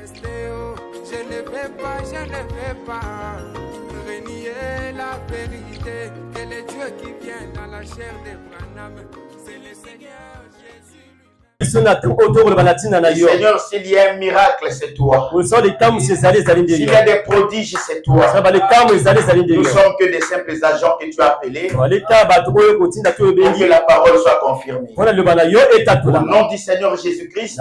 Je ne vais pas renier la vérité que le Dieu qui vient dans la chair de Branham, c'est le Seigneur Jésus. Seigneur, s'il y a un miracle, c'est toi. S'il y a des prodiges, c'est toi. Nous sommes que des simples agents que tu as appelés pour que la parole soit confirmée. Au nom du Seigneur Jésus-Christ,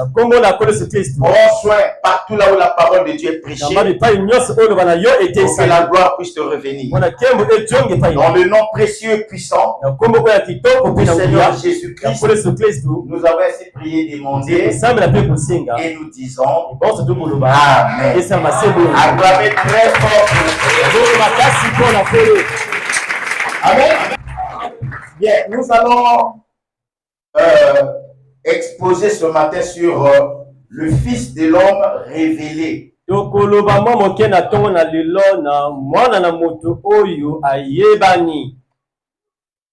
prends soin partout là où la parole de Dieu est prêchée, pour que la gloire puisse te revenir. Dans le nom précieux et puissant du Seigneur Jésus-Christ, nous avons ainsi prié, demandé, et nous disons Amen. Acclamez très fort. Amen. Bien, nous allons exposer ce matin sur le Fils de l'homme révélé.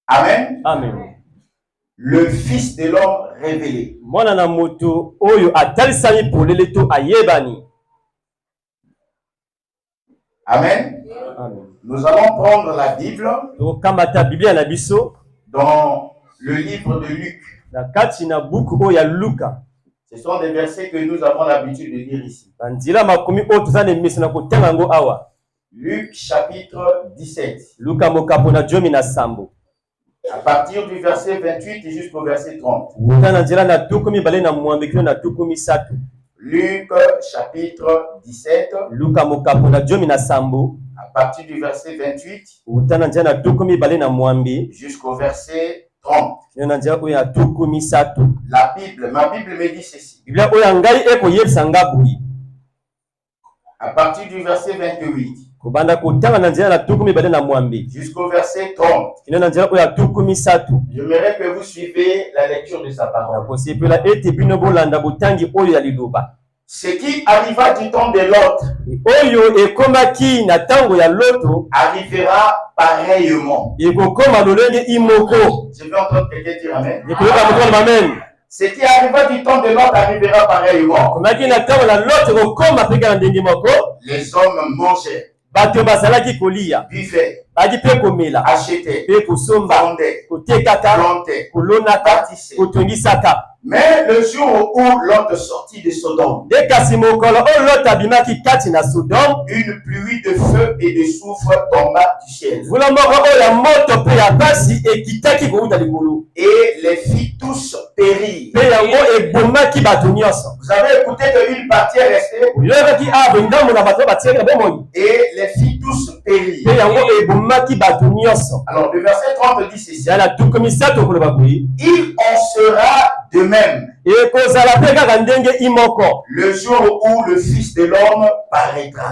Amen. Amen. Le Fils de l'homme révélé. Amen. Amen. Nous allons prendre la Bible dans le livre de Luc. Ce sont des versets que nous avons l'habitude de lire ici. Luc chapitre 17. À partir du verset 28 jusqu'au verset 30. Luc chapitre 17. À partir du verset 28 jusqu'au verset 30. La Bible, ma Bible me dit ceci. À partir du verset 28 jusqu'au verset 30. J'aimerais que vous suivez la lecture de sa parole. Ce qui arriva du temps de Lot arrivera pareillement. Je vais entendre quelqu'un dire Amen. Ce qui arriva du temps de Lot arrivera pareillement. Les hommes mangeaient, buvaient, achetaient, vendaient, plantaient, bâtissaient. Mais le jour où Lot sortit de Sodome, une pluie de feu et de soufre tomba du ciel et les fit tous périr. Vous avez écouté qu'une partie est restée et les fit tous périr. Alors le verset 30 dit ceci: il en sera de même le jour où le Fils de l'homme paraîtra.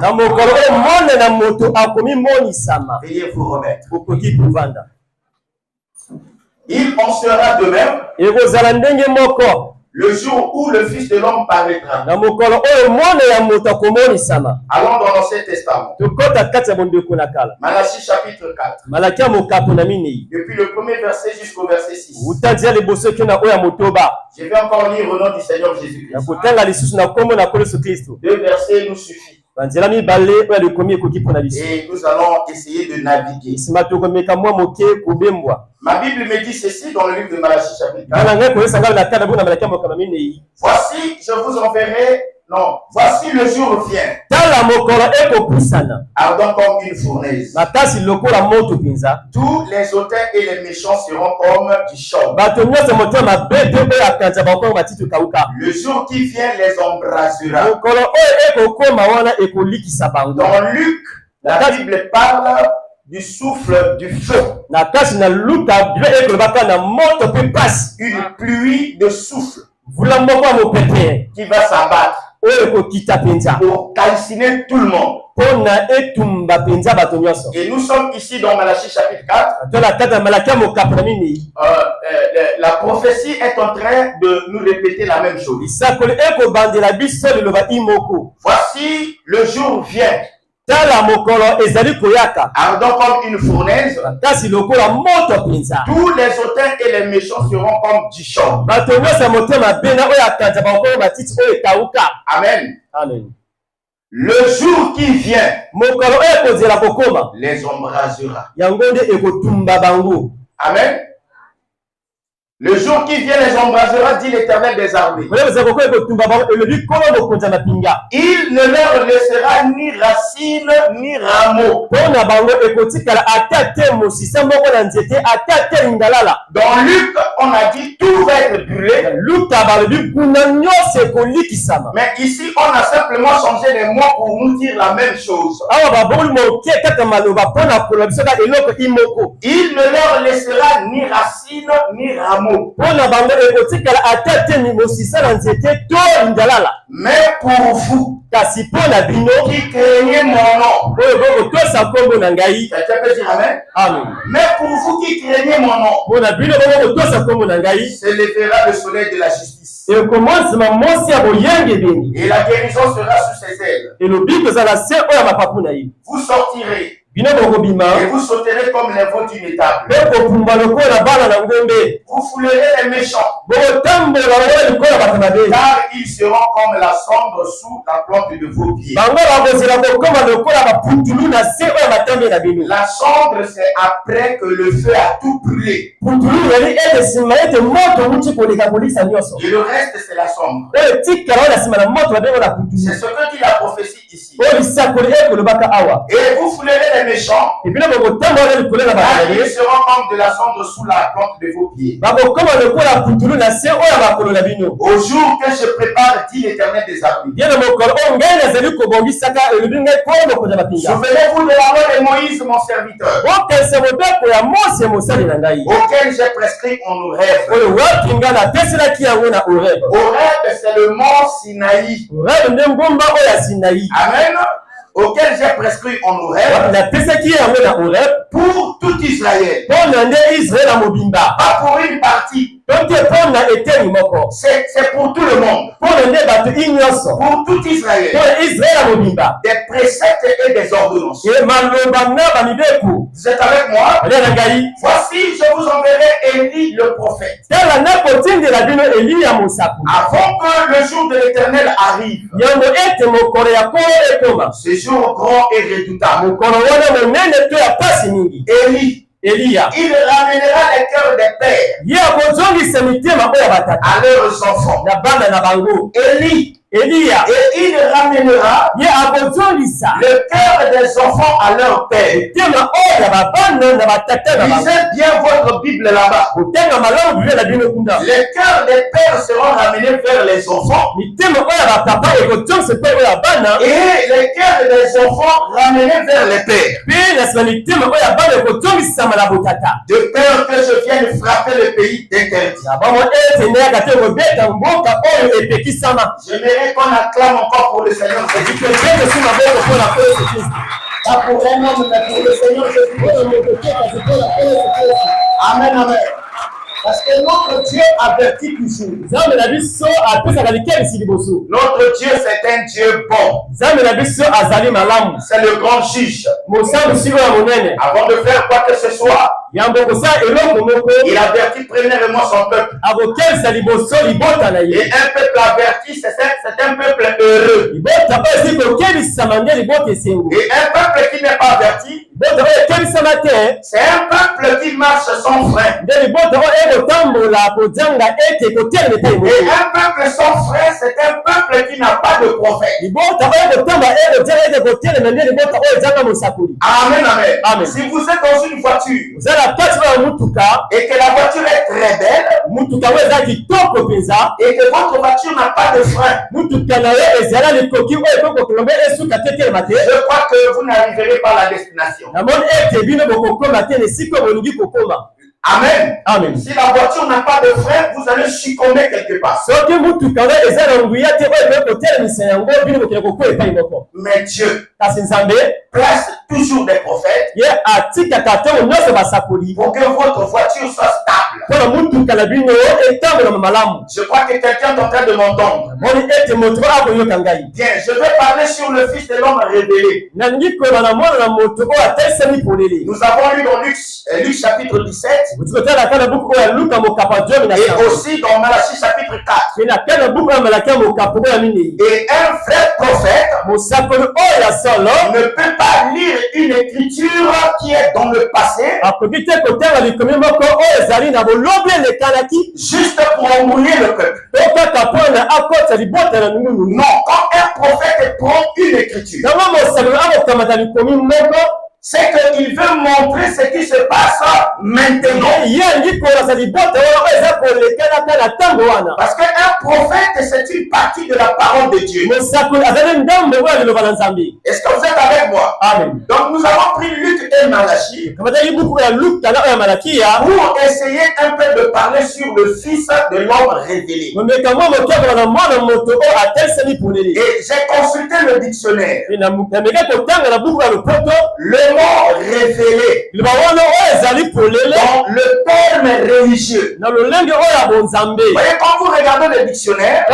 Veuillez vous remettre. Il en sera de même le jour où le Fils de l'homme paraîtra. Allons dans l'Ancien Testament. Malachie chapitre 4. Depuis le premier verset jusqu'au verset 6. Je vais encore lire au nom du Seigneur Jésus-Christ. 2 versets nous suffisent. Et nous allons essayer de naviguer. Ma Bible me dit ceci dans le livre de Malachie chapitre 4. Voici, je vous enverrai. Non, voici le jour vient, ardent comme une fournaise. Tous les auteurs et les méchants seront comme du chaume. Le jour qui vient les embrasera. Dans Luc, la Bible parle du souffle du feu. Une pluie de souffle qui va s'abattre pour calciner tout le monde. Et nous sommes ici dans Malachie chapitre 4. La prophétie est en train de nous répéter la même chose. Voici le jour vient, ardent comme une fournaise. Tous les hautains et les méchants seront comme du chaume. Amen. Amen. Le jour qui vient les embrasera. Amen. Le jour qui vient les embrasera, dit l'Éternel des armées. Il ne leur laissera ni racine ni rameau. Dans Luc, on a dit tout va être brûlé. Mais ici, on a simplement changé les mots pour nous dire la même chose. Il ne leur laissera ni racine ni rameau. Mais pour vous qui craignez mon nom, quelqu'un peut dire amen. Mais pour vous qui craignez mon nom, s'élèvera le soleil de la justice. Et la guérison sera sous ses ailes. Vous sortirez. Et vous sauterez comme les veaux d'une étable. Vous foulerez les méchants. Car ils seront comme la cendre sous la plante de vos pieds. La cendre, c'est après que le feu a tout brûlé. Et le reste, c'est la cendre. C'est ce que dit la prophétie ici. Et vous foulerez les méchants, car ils seront comme de la cendre sous la plante de vos pieds. Au jour que je prépare, dit l'Éternel des armées. Souvenez-vous de la loi de Moïse, mon serviteur, auquel j'ai prescrit en Horeb. Horeb, c'est le mont Sinaï. Amen. Auquel j'ai prescrit en Horeb pour tout Israël. Pas pour une partie. C'est pour tout le monde. Pour tout Israël. Des préceptes et des ordonnances. Vous êtes avec moi? Voici, je vous enverrai Élie le prophète. Avant que le jour de l'Éternel arrive. Ce jour grand et redoutable. Elia, il ramènera les cœurs des pères à leurs enfants. Elia, et il ramènera le cœur des enfants à leur père. Lisez bien votre Bible là-bas. Les cœurs des pères seront ramenés vers les enfants. Et les cœurs des enfants ramenés vers les pères. De peur que je vienne frapper le pays d'interdit. J'aimerais qu'on acclame encore pour le Seigneur Jésus. Pas pour un homme, mais pour le Seigneur Jésus. Amen, amen. Parce que notre Dieu avertit toujours. Notre Dieu, c'est un Dieu bon. C'est le grand juge. Avant de faire quoi que ce soit, il avertit premièrement son peuple. Et un peuple averti, c'est un peuple heureux. Et un peuple qui n'est pas averti, c'est un peuple qui marche sans frein. Et un peuple sans frein, c'est un peuple qui n'a pas de prophète. Amen, amen. Si vous êtes dans une voiture et que la voiture est très belle et que votre voiture n'a pas de frein, je crois que vous n'arriverez pas à la destination. Amen. Amen. Si la voiture n'a pas de frein, vous allez succomber quelque part. Mais Dieu place toujours des prophètes pour que votre voiture soit stable. Je crois que quelqu'un est en train de m'entendre. Bien, je vais parler sur le Fils de l'homme révélé. Nous avons lu dans Luc chapitre 17 et aussi dans Malachie chapitre 4. Et un vrai prophète ne peut pas lire une écriture qui est dans le passé juste pour embrouiller le peuple. Non, quand un prophète prend une écriture, c'est qu'il veut montrer ce qui se passe maintenant. Parce qu'un prophète, c'est une partie de la parole de Dieu. Est-ce que vous êtes avec moi? Amen. Donc nous avons pris Luc et Malachie pour essayer un peu de parler sur le Fils de l'homme révélé. Et j'ai consulté le dictionnaire. Le mot révélé dans le terme religieux. Voyez, quand vous regardez le dictionnaire, on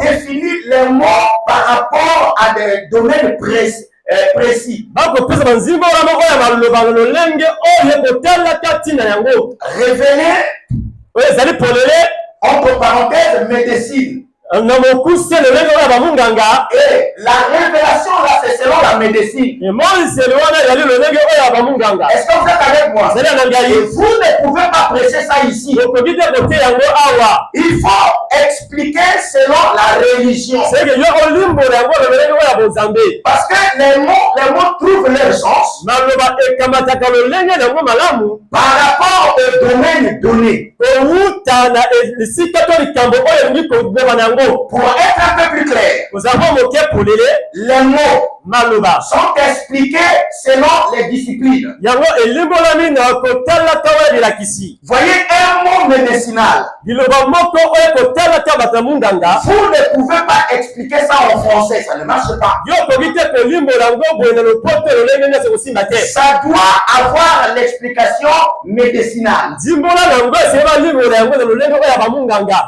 définit les mots par rapport à des domaines précis. Révélé, entre parenthèses, médecine. Et la révélation là, c'est selon la médecine. Est-ce que vous êtes avec moi? Et vous ne pouvez pas prêcher ça ici. Il faut expliquer selon la religion. Parce que les mots trouvent leur sens par rapport au domaine donné. Pour être un peu plus clair, les mots sont expliqués selon les disciplines. Voyez, un mot médicinal, vous ne pouvez pas expliquer ça en français, ça ne marche pas. Ça doit avoir l'explication médicinale.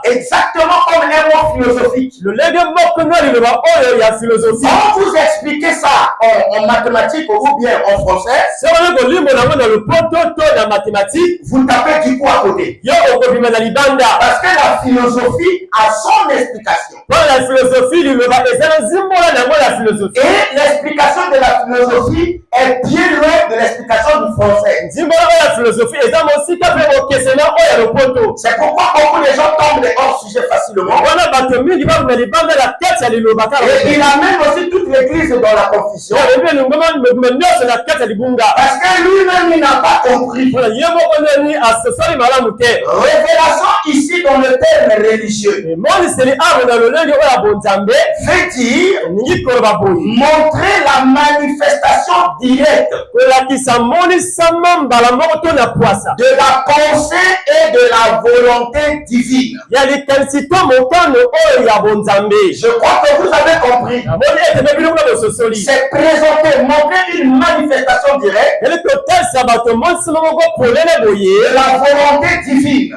Exactement comme un mot philosophique. Quand vous expliquez ça en mathématiques ou bien en français, vous tapez du coup à côté. Parce que la philosophie a son explication. Et l'explication de la philosophie est bien loin de l'explication du français. C'est pourquoi beaucoup de gens tombent hors sujet facilement. Et il amène aussi toute l'église dans la confusion. Parce que lui-même, il n'a pas compris. Révélation ici dans le terme religieux veut dire montrer la manifestation directe de la pensée et de la volonté divine. Je crois que vous avez compris. C'est présenter, montrer une manifestation directe de la volonté divine.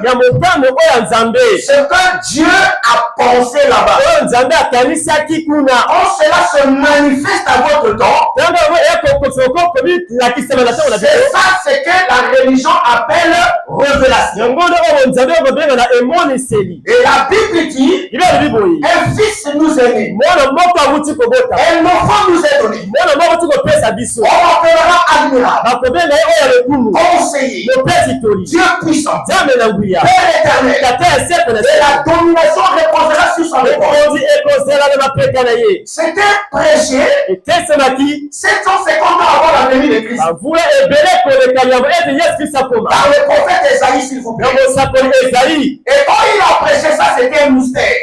Ce que Dieu a pensé là-bas. Quand cela se manifeste à votre temps, c'est ça ce que la religion appelle révélation. Et la Bible dit, un fils nous est né, un enfant nous est donné, on l'appellera admirable, conseiller, Dieu puissant, Père éternel, et la domination reposera sur son épaule. C'était prêché 750 ans avant la venue de Christ par le prophète Esaïe, s'il vous plaît. Et quand il a prêché ça, c'était un mystère.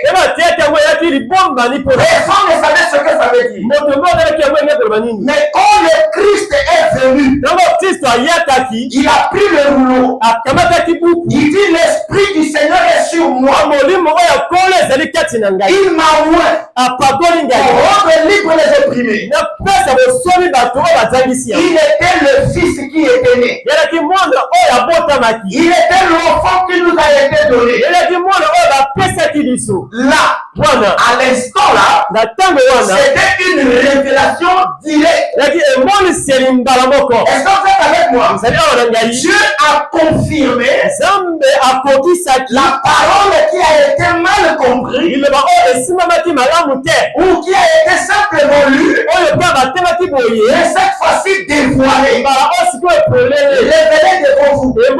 Personne ne savait ce que ça veut dire. Mais quand le Christ est venu, il a pris le rouleau. Il dit, l'Esprit du Seigneur est sur moi. Il m'a oint pour rendre libre les opprimés. Il était le Fils qui était né. Il était l'enfant qui nous a été donné. Là, à l'instant là, c'était une révélation directe Est-ce que vous êtes avec moi? Dieu a confirmé la parole qui a été mal comprise ou qui a été simplement lue, mais cette fois-ci dévoilée, révélée devant vous. Le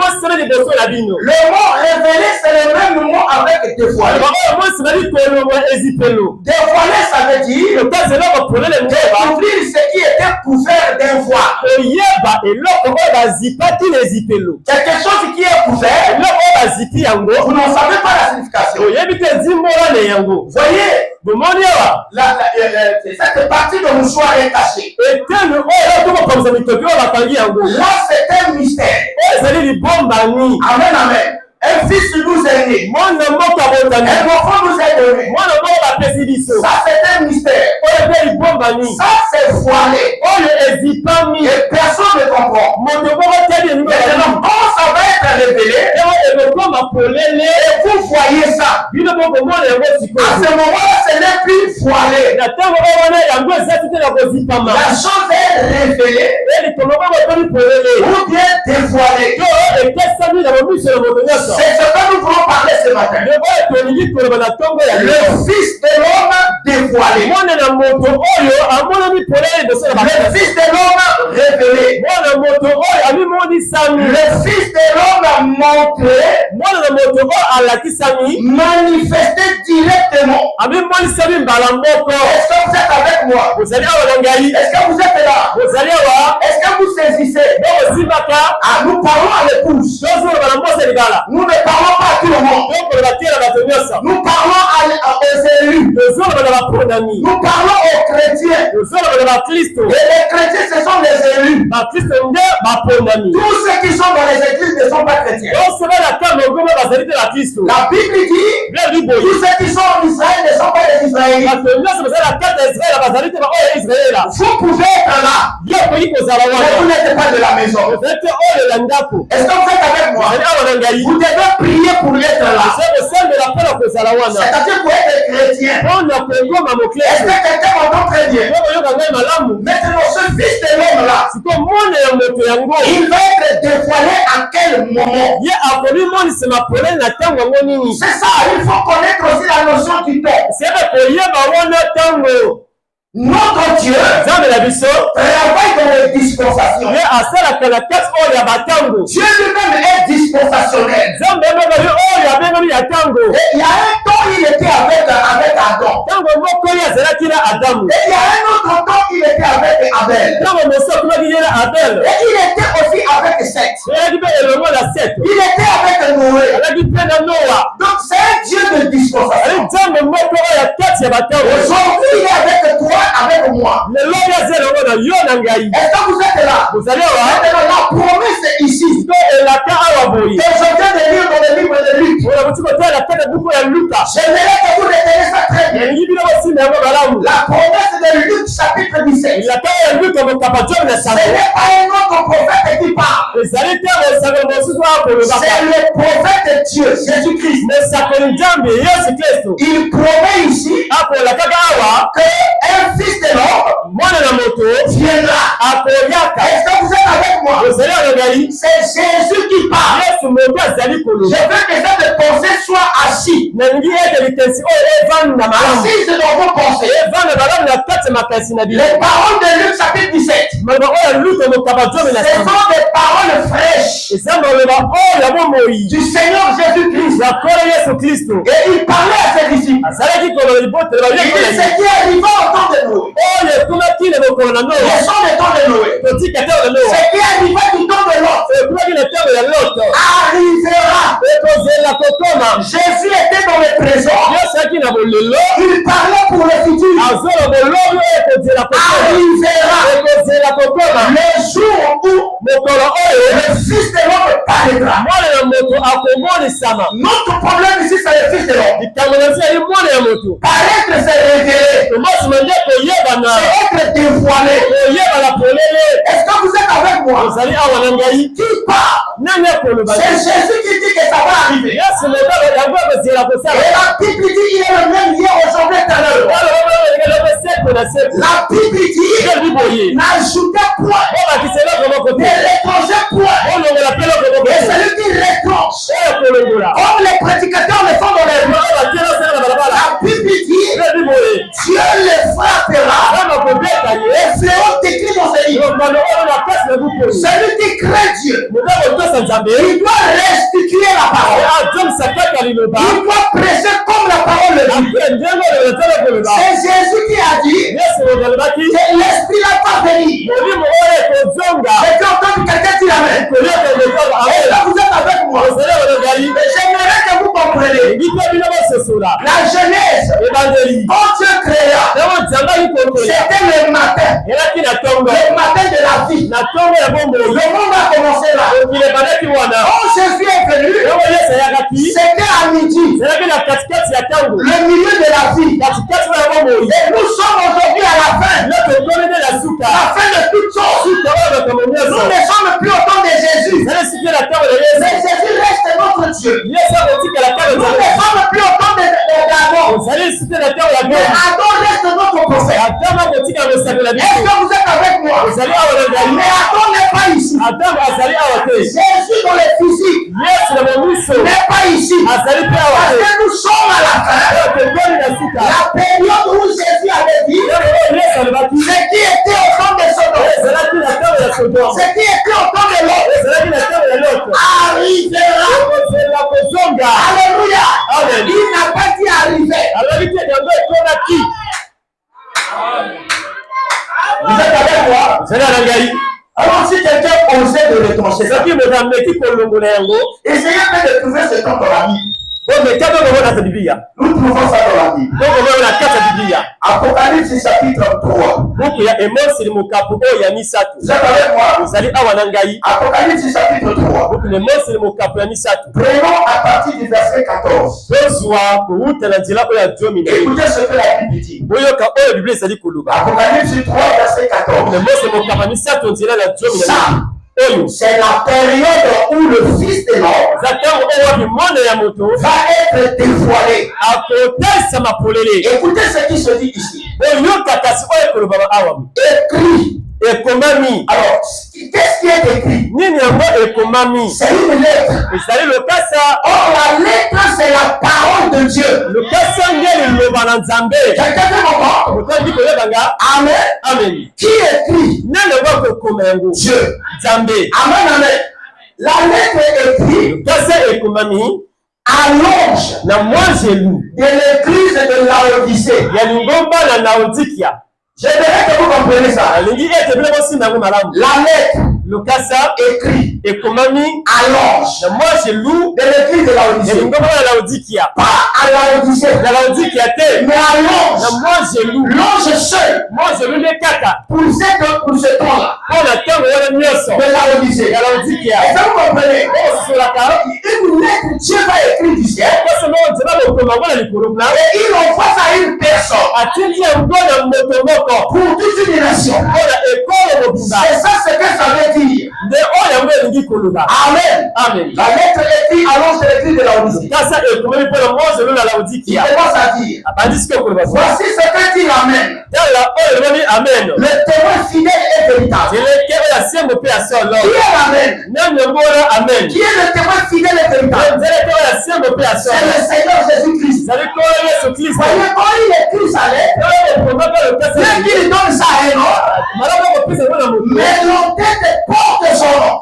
mot révélé, c'est le même mot avec dévoilé. Dévoilé, ça veut dire découvrir ce qui était couvert d'un voile. Quelque chose qui est couvert, vous n'en savez pas la signification. Voyez, cette partie de mouchoir est cachée. Là, c'est un mystère. Amen, amen. Un fils nous est né. Un enfant nous est donné. Ça, c'est un mystère. Ça, c'est voilé. Et personne ne comprend. Maintenant, quand ça va être révélé, et vous voyez ça, à ce moment-là, ce n'est plus voilé. La chose est révélée ou bien dévoilée. C'est ce que nous voulons parler ce matin. Le Fils de l'homme dévoilé. Le Fils de l'homme révélé. Le Fils de l'homme montré, manifesté directement. Est-ce que vous êtes avec moi? Est-ce que vous êtes là? Est-ce que vous saisissez? Nous parlons à l'épouse. Nous ne parlons pas à tout le monde. Nous parlons aux élus. Nous parlons aux chrétiens. Et les chrétiens, ce sont les élus. Tous ceux qui sont dans les églises ne sont pas chrétiens. La Bible dit tous ceux qui sont en Israël ne sont pas des Israélites. Vous pouvez être là, mais vous n'êtes pas de la maison. Est-ce que vous êtes avec moi? Vous devez prier pour être là. C'est-à-dire pour être chrétien. Est-ce que quelqu'un m'entend très bien? Maintenant, ce Fils de l'homme là, il va être dévoilé à quel moment? C'est ça, il faut connaître aussi la notion du temps. Notre Dieu travaille dans les dispensations. Dieu lui-même est dispensationnel. Et il y a un temps, il était avec Adam. Et il y a un autre temps, il était avec Abel. Et il était aussi avec Seth. Il était avec Noé. Donc c'est un Dieu de dispensation. Aujourd'hui, il est avec toi, avec moi. Est-ce que vous êtes là? Maintenant, la promesse est ici. Et je viens de lire dans le livre de Luc. J'aimerais que vous reteniez ça très bien. La promesse de Luc chapitre 17. Ce n'est pas un autre prophète qui parle. C'est le prophète Dieu, Jésus-Christ. Il promet ici qu'un fils de l'homme viendra. Est-ce que vous êtes avec moi? C'est Jésus qui parle. Je veux que cette pensée soit assise. Assise dans vos pensées. Les paroles de Luc chapitre 17. Ce sont des paroles fraîches du Seigneur Jésus-Christ. Et il parlait à ses disciples. Il dit ce qui arriva au temps de Noé. Le son des temps de Noé. Ce qui arriva du temps de Lot arrivera. Jésus était dans le présent. Il parlait pour le futur. Arrivera le jour où le Fils de l'homme paraîtra. Notre problème ici, c'est le Fils de l'homme. Paraître, c'est révéler. C'est être dévoilé. Est-ce que vous êtes avec moi? Qui parle? C'est Jésus qui dit que ça va arriver. Et la Bible dit il est le même hier, aujourd'hui, tout à l'heure. La Bible dit, n'ajoutez point, ne rétrangez point. Et celui qui rétranche, comme les prédicateurs le font dans les rues, la Bible dit, Dieu les frappera. Les fléaux décrits dans ce livre. Celui qui craint Dieu, il doit restituer la parole. Il doit prêcher comme la parole le dit. C'est Jésus qui a dit que l'esprit n'a pas venu. J'ai entendu quelqu'un dire amen. Et là vous êtes avec moi. J'aimerais que vous compreniez. La Genèse, quand Dieu créa, c'était le matin. Le matin de la vie. Le monde a commencé là. Quand Jésus est venu, c'était à midi. Le milieu de la vie. Et nous sommes aujourd'hui à la fin. La fin de toutes choses. Nous ne sommes plus au temps de Jésus. Mais Jésus reste notre Dieu. Nous ne sommes plus au temps d'Adam. Mais Adam reste notre prophète. Est-ce que vous êtes avec moi? Mais Adam n'est pas ici. Jésus dans le physique n'est pas ici. Parce que nous sommes à la fin. La période où Jésus avait dit ce qui était au temps de Sodome, ce qui était au temps de l'autre arrivera. Alléluia. Il n'a pas dit arriver. Vous êtes avec moi? Alors si quelqu'un osait de retrancher ça, essayez de trouver ce temps dans la Bible. Nous trouvons ça dans la Bible. Apocalypse chapitre 3. Vous êtes avec moi? Apocalypse chapitre 3. Prenons à partir du verset 14. Écoutez ce que la Bible dit. Apocalypse 3 verset 14. Ça, c'est la période où le Fils de l'homme va être dévoilé. Écoutez ce qui se dit ici. Écrit. Alors, qu'est-ce qui est écrit? C'est une lettre. Or, la lettre, c'est la parole de Dieu. Quelqu'un peut m'entendre? Amen. Amen. Qui écrit? Dieu. Amen, amen. La lettre écrite à l'ange de l'église de Laodicée. J'aimerais que vous compreniez ça. La lettre écrite à l'ange de l'église de Laodicée. Pas à Laodicée. Mais à l'ange. L'ange seul. Pour ce temps-là. De Laodicée. Est-ce que vous comprenez? Une lettre, Dieu va écrire du ciel. Et il envoie ça à une personne. Pour toute une nation. C'est ça ce que ça veut dire. Amen. Amen. La lettre écrite à l'ange de l'église de Laodicée. Il commence à dire. Voici ce que dit l'Amen. Le témoin fidèle et véritable. Qui est l'Amen? Qui est le témoin fidèle et véritable? C'est le Seigneur Jésus-Christ. Voyez quand il écrit sa lettre, il donne ça à un homme, mais l'entête porte son nom.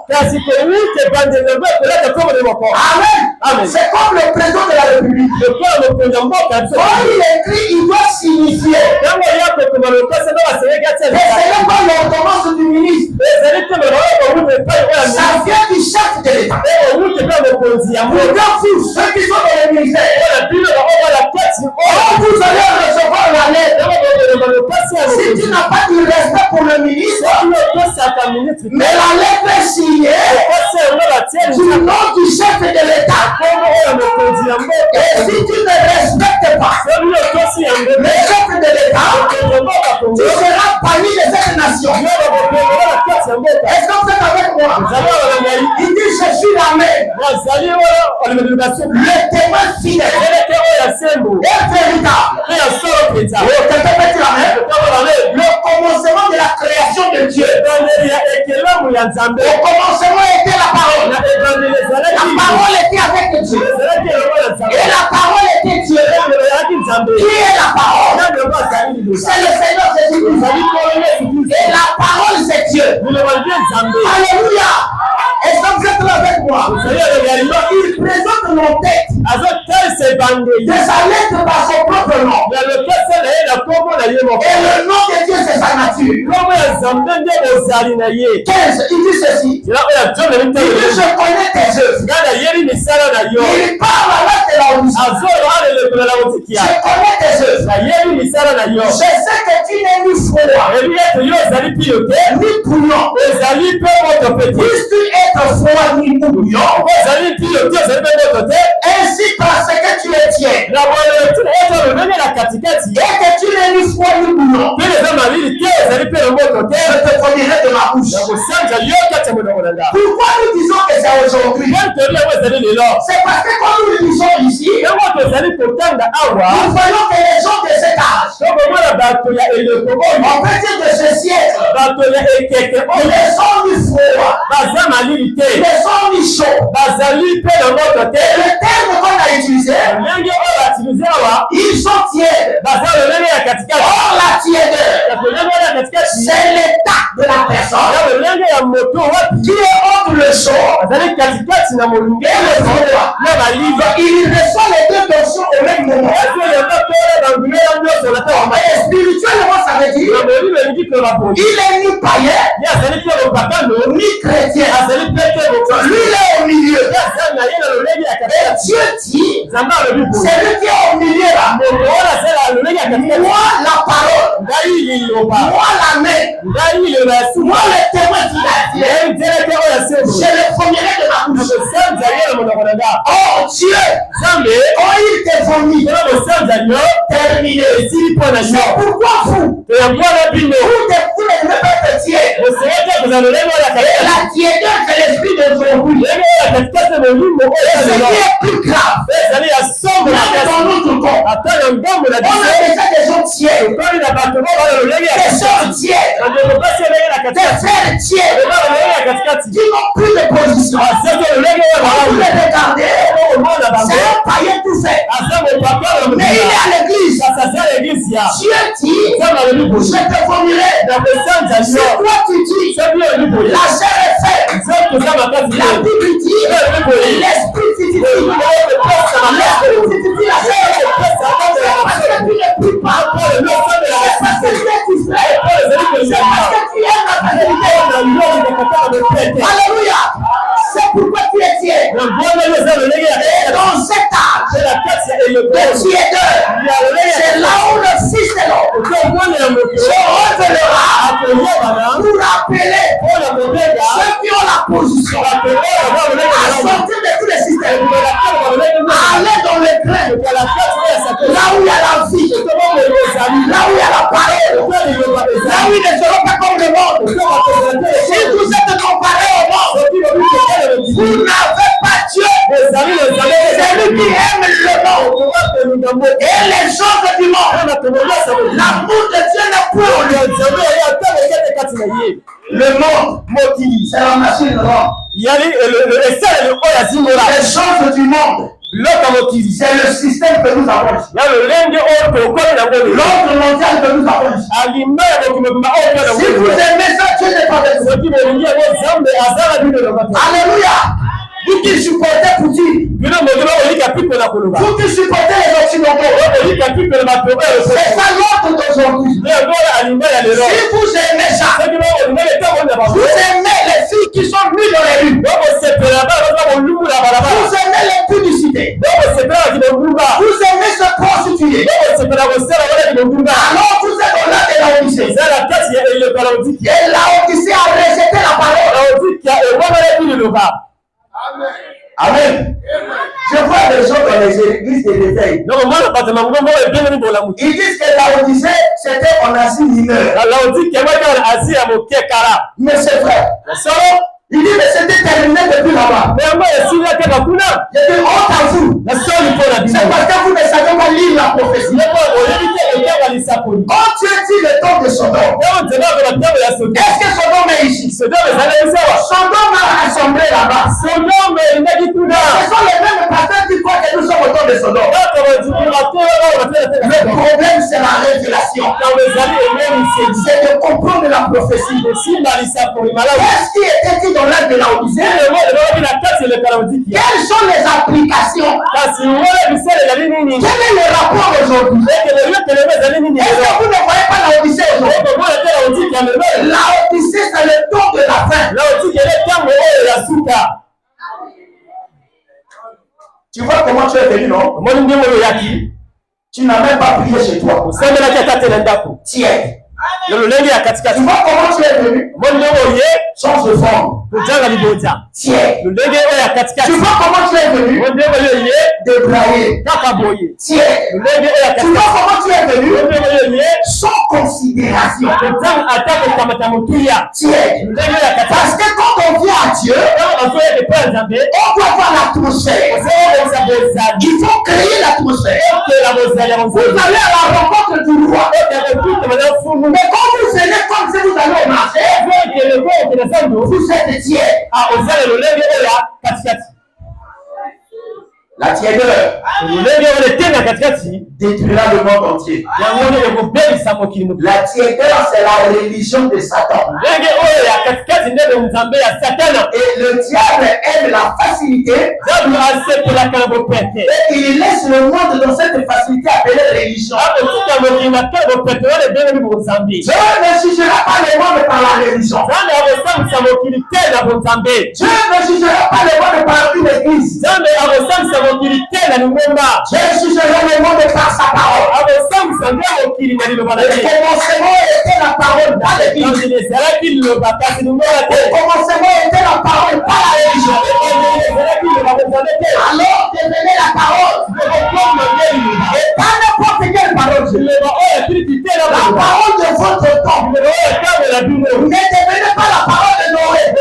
Amen. C'est comme le président de la République. Quand il écrit, il doit signifier. Et c'est pas l'ordonnance du ministre. Ça vient du chef de l'État. Regarde tous ceux qui sont dans le ministère. Quand vous allez recevoir la lettre, si tu n'as pas du respect pour le ministre, mais la lettre est signée du nom du chef de l'État. Et si tu ne respectes pas le chef de l'État, tu seras banni de cette nation. Est-ce que vous êtes avec moi? Il dit je suis l'Amen. Le témoin fidèle et véritable. Quelqu'un peut dire Amen. de la création de Dieu. Au commencement était la parole. La parole était avec Dieu. Et la parole était Dieu. Qui est la parole? C'est le Seigneur Jésus-Christ. Et la parole, c'est Dieu. Alléluia. Est-ce que vous êtes là avec moi? Il présente nos têtes de sa lettre par son propre nom. Et le nom de Dieu, c'est sa nature. 15, il dit ceci. Il dit, je connais tes œuvres. Il parle avec de la Laodicée. Je connais tes œuvres. Je sais que tu n'es ni froid, ni bouillant. Puisses-tu être froid ni bouillant? Ainsi parce que tu es tiède. Et que tu n'es ni froid ni bouillant. Je te fournirai de ma bouche. Pourquoi nous disons que c'est aujourd'hui? C'est parce que quand nous lisons ici, nous voyons que les gens de cet âge, on peut dire de ce siècle, ils sont ni froid, ils sont ni chaud. Le terme qu'on a utilisé, ils sont tièdes. Or la tièdeur, c'est l'état de la personne qui est entre le chaud et le froid. Il reçoit les deux notions au même moment. Et spirituellement, ça veut dire il est ni païen, ni chrétien. Lui, il est au milieu. Et Dieu dit, c'est lui qui est au milieu là. Moi, la parole. Moi, la main. Moi, le témoin qui l'a dit. Je le fournirai de ma bouche. Oh Dieu, quand il t'est fourni, terminé. C'est pourquoi vous ne devez pas être tiède. La tièdeur, c'est l'esprit de Dieu. Et ce qui est plus grave, dans notre corps, on a déjà des gens tièdes, des sœurs tièdes, des frères tièdes, qui n'ont plus de position. Vous les regardez, c'est un païen tout fait, mais il est à l'église. Dieu dit, je te fournirai. Si toi tu dis, la chair est faible, la Bible dit, l'esprit dit, la chair est faible, parce que tu ne pries pas, c'est parce que tu es distrait, c'est parce que tu aimes la vérité. Alléluia. C'est pourquoi tu es tiède. Et dans cet âge de tièdeur, c'est là où le Fils de l'homme se révélera pour appeler ceux qui ont la position à sortir de tous les systèmes, à aller dans le grain, là où il y a la vie, là où il y a la parole, là où ils ne seront pas comme le monde. Si vous êtes comparés au monde, vous n'avez pas Dieu. C'est lui qui aime le monde et les choses du monde. L'amour de Dieu n'est plus au lieu. Le monde, c'est la machine ronde. Les choses du monde, c'est le système que nous avons ici. L'ordre mondial que nous avons ici. Si vous aimez ça, Dieu n'est pas avec vous. Alléluia. Vous qui supportez Poutine, vous qui supportez les Occidentaux, c'est ça l'ordre d'aujourd'hui. Si vous aimez ça, vous aimez les filles qui sont nues dans les rues, vous aimez les publicités, vous aimez se prostituer, alors vous êtes au lait de la Odyssée. Et la Odyssée a rejeté la parole. Amen. Je vois des gens dans les églises de l'éveil. Ils disent que la Odyssée, c'était en Asie mineure. Mais c'est vrai. Il dit, mais c'était terminé depuis là-bas. J'ai dit, honte à vous. C'est parce que vous ne savez pas lire la prophétie. Quand Dieu dit le temps de Sodome, est-ce que Sodome est ici? Sodome a rassemblé là-bas. Ce sont les mêmes pasteurs qui croient que nous sommes au temps de Sodome. Le problème, c'est la révélation. C'est de comprendre la prophétie. Qu'est-ce qui est écrit dans l'âge de la Odyssée? Quelles sont les applications? Quel est le rapport aujourd'hui? Est-ce que vous ne voyez pas la Odyssée aujourd'hui? La Odyssée, c'est le temps de la fin. Tu vois comment tu es venu, non? Tu n'as même pas prié chez toi. Tiens. Tu vois comment tu es venu? Change de forme. Tiens. Tu vois comment tu es venu? Débrailler. Tiens. Tu vois comment tu es venu? Sans considération. Tiens. Parce que quand on vient à Dieu, on doit voir l'atmosphère. Il faut créer l'atmosphère. Vous allez à la rencontre du roi. Mais quand vous venez comme si vous allez au marché, vous êtes tiers. La tièdeur détruira le monde entier. La tièdeur, c'est la religion de Satan. Et le diable aime la facilité. Et il laisse le monde dans cette facilité appelée religion. Dieu ne jugera pas le monde par la religion. Dieu ne jugera pas le monde par une église. Dieu jugera le monde par sa parole. Le commencement était la parole dans l'église. Le commencement était la parole par la religion. Alors devenez la parole. Et pas n'importe quelle parole. La parole de votre temps. Ne devenez pas la parole de Noé. Ne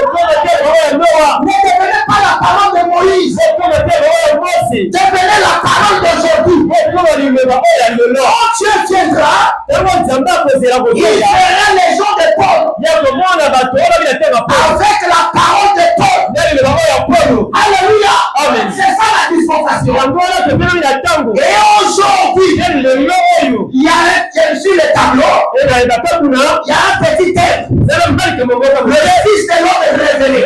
devenez pas la parole de Moïse. Devenez la parole d'aujourd'hui. Quand Dieu viendra, il fera les gens de Paul avec la parole de Paul. Alléluia. Amen. C'est ça la dispensation. Et aujourd'hui, il y a sur le tableau, il y a un petit thème. Le fils de l'homme est révélé.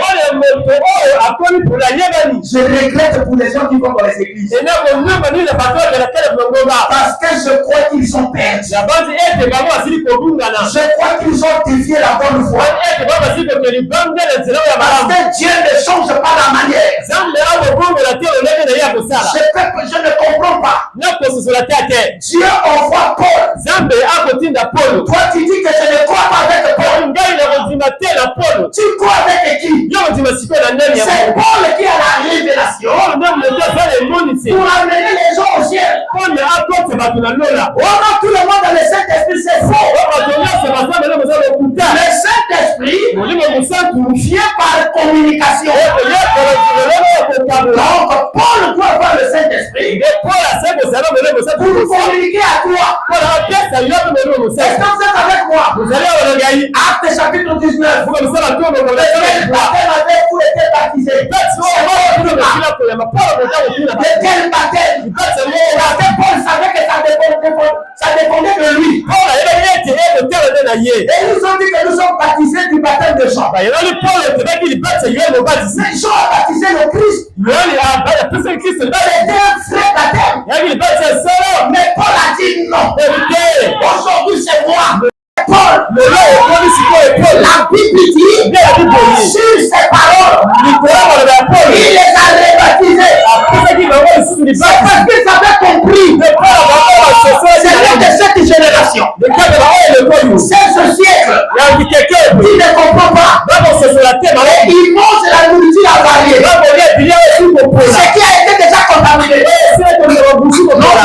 Je regrette pour les gens qui vont dans les églises. Parce que je crois qu'ils sont perdus. Je crois qu'ils ont dévié la bonne voie. Parce que Dieu ne change pas la manière. Je ne comprends pas. Dieu envoie Paul. Toi tu dis que je ne crois pas avec Paul. Tu crois avec qui? C'est Paul qui a la révélation pour amener les gens au ciel. Oh non, tout le monde dans le Saint-Esprit, c'est faux. Le Saint-Esprit vient par communication. Donc Paul doit avoir le Saint-Esprit pour communiquer à toi. Est-ce que vous êtes avec moi? Acte chapitre 19. Baptême avec vous était baptisé. De quel baptême? Parce que Paul savait que ça dépendait de lui. Et ils ont dit que nous sommes baptisés du baptême de Jean. Mais Jean a baptisé le Christ. C'était un vrai baptême. Mais Paul a dit non. Aujourd'hui c'est moi. Paul, la Bible dit sur ses paroles, il les a rebaptisés. C'est parce qu'ils avaient compris. C'est l'un de cette génération. C'est ce siècle. Il ne comprend pas. Il mange la nourriture avariée. Ce qui a été déjà contaminé. Donc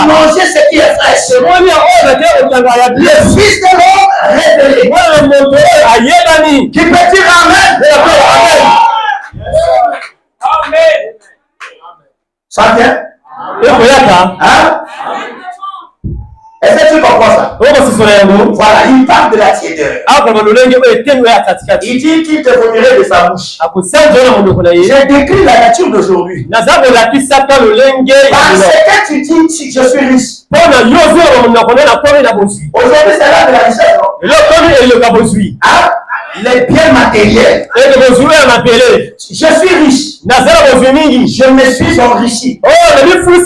manger ce qui est fraîche. Le Fils de l'homme révélé. Qui peut dire amen? Ça vient? Hein? Est-ce que tu comprends ça? Voilà, il parle de la tiédeur. Il dit qu'il te vomirait de sa bouche. J'ai décrit la nature d'aujourd'hui. Parce que tu dis, je suis riche. Aujourd'hui, c'est l'heure de la richesse. Hein? Les biens matériels. Je suis riche. Je me suis enrichi. Aujourd'hui,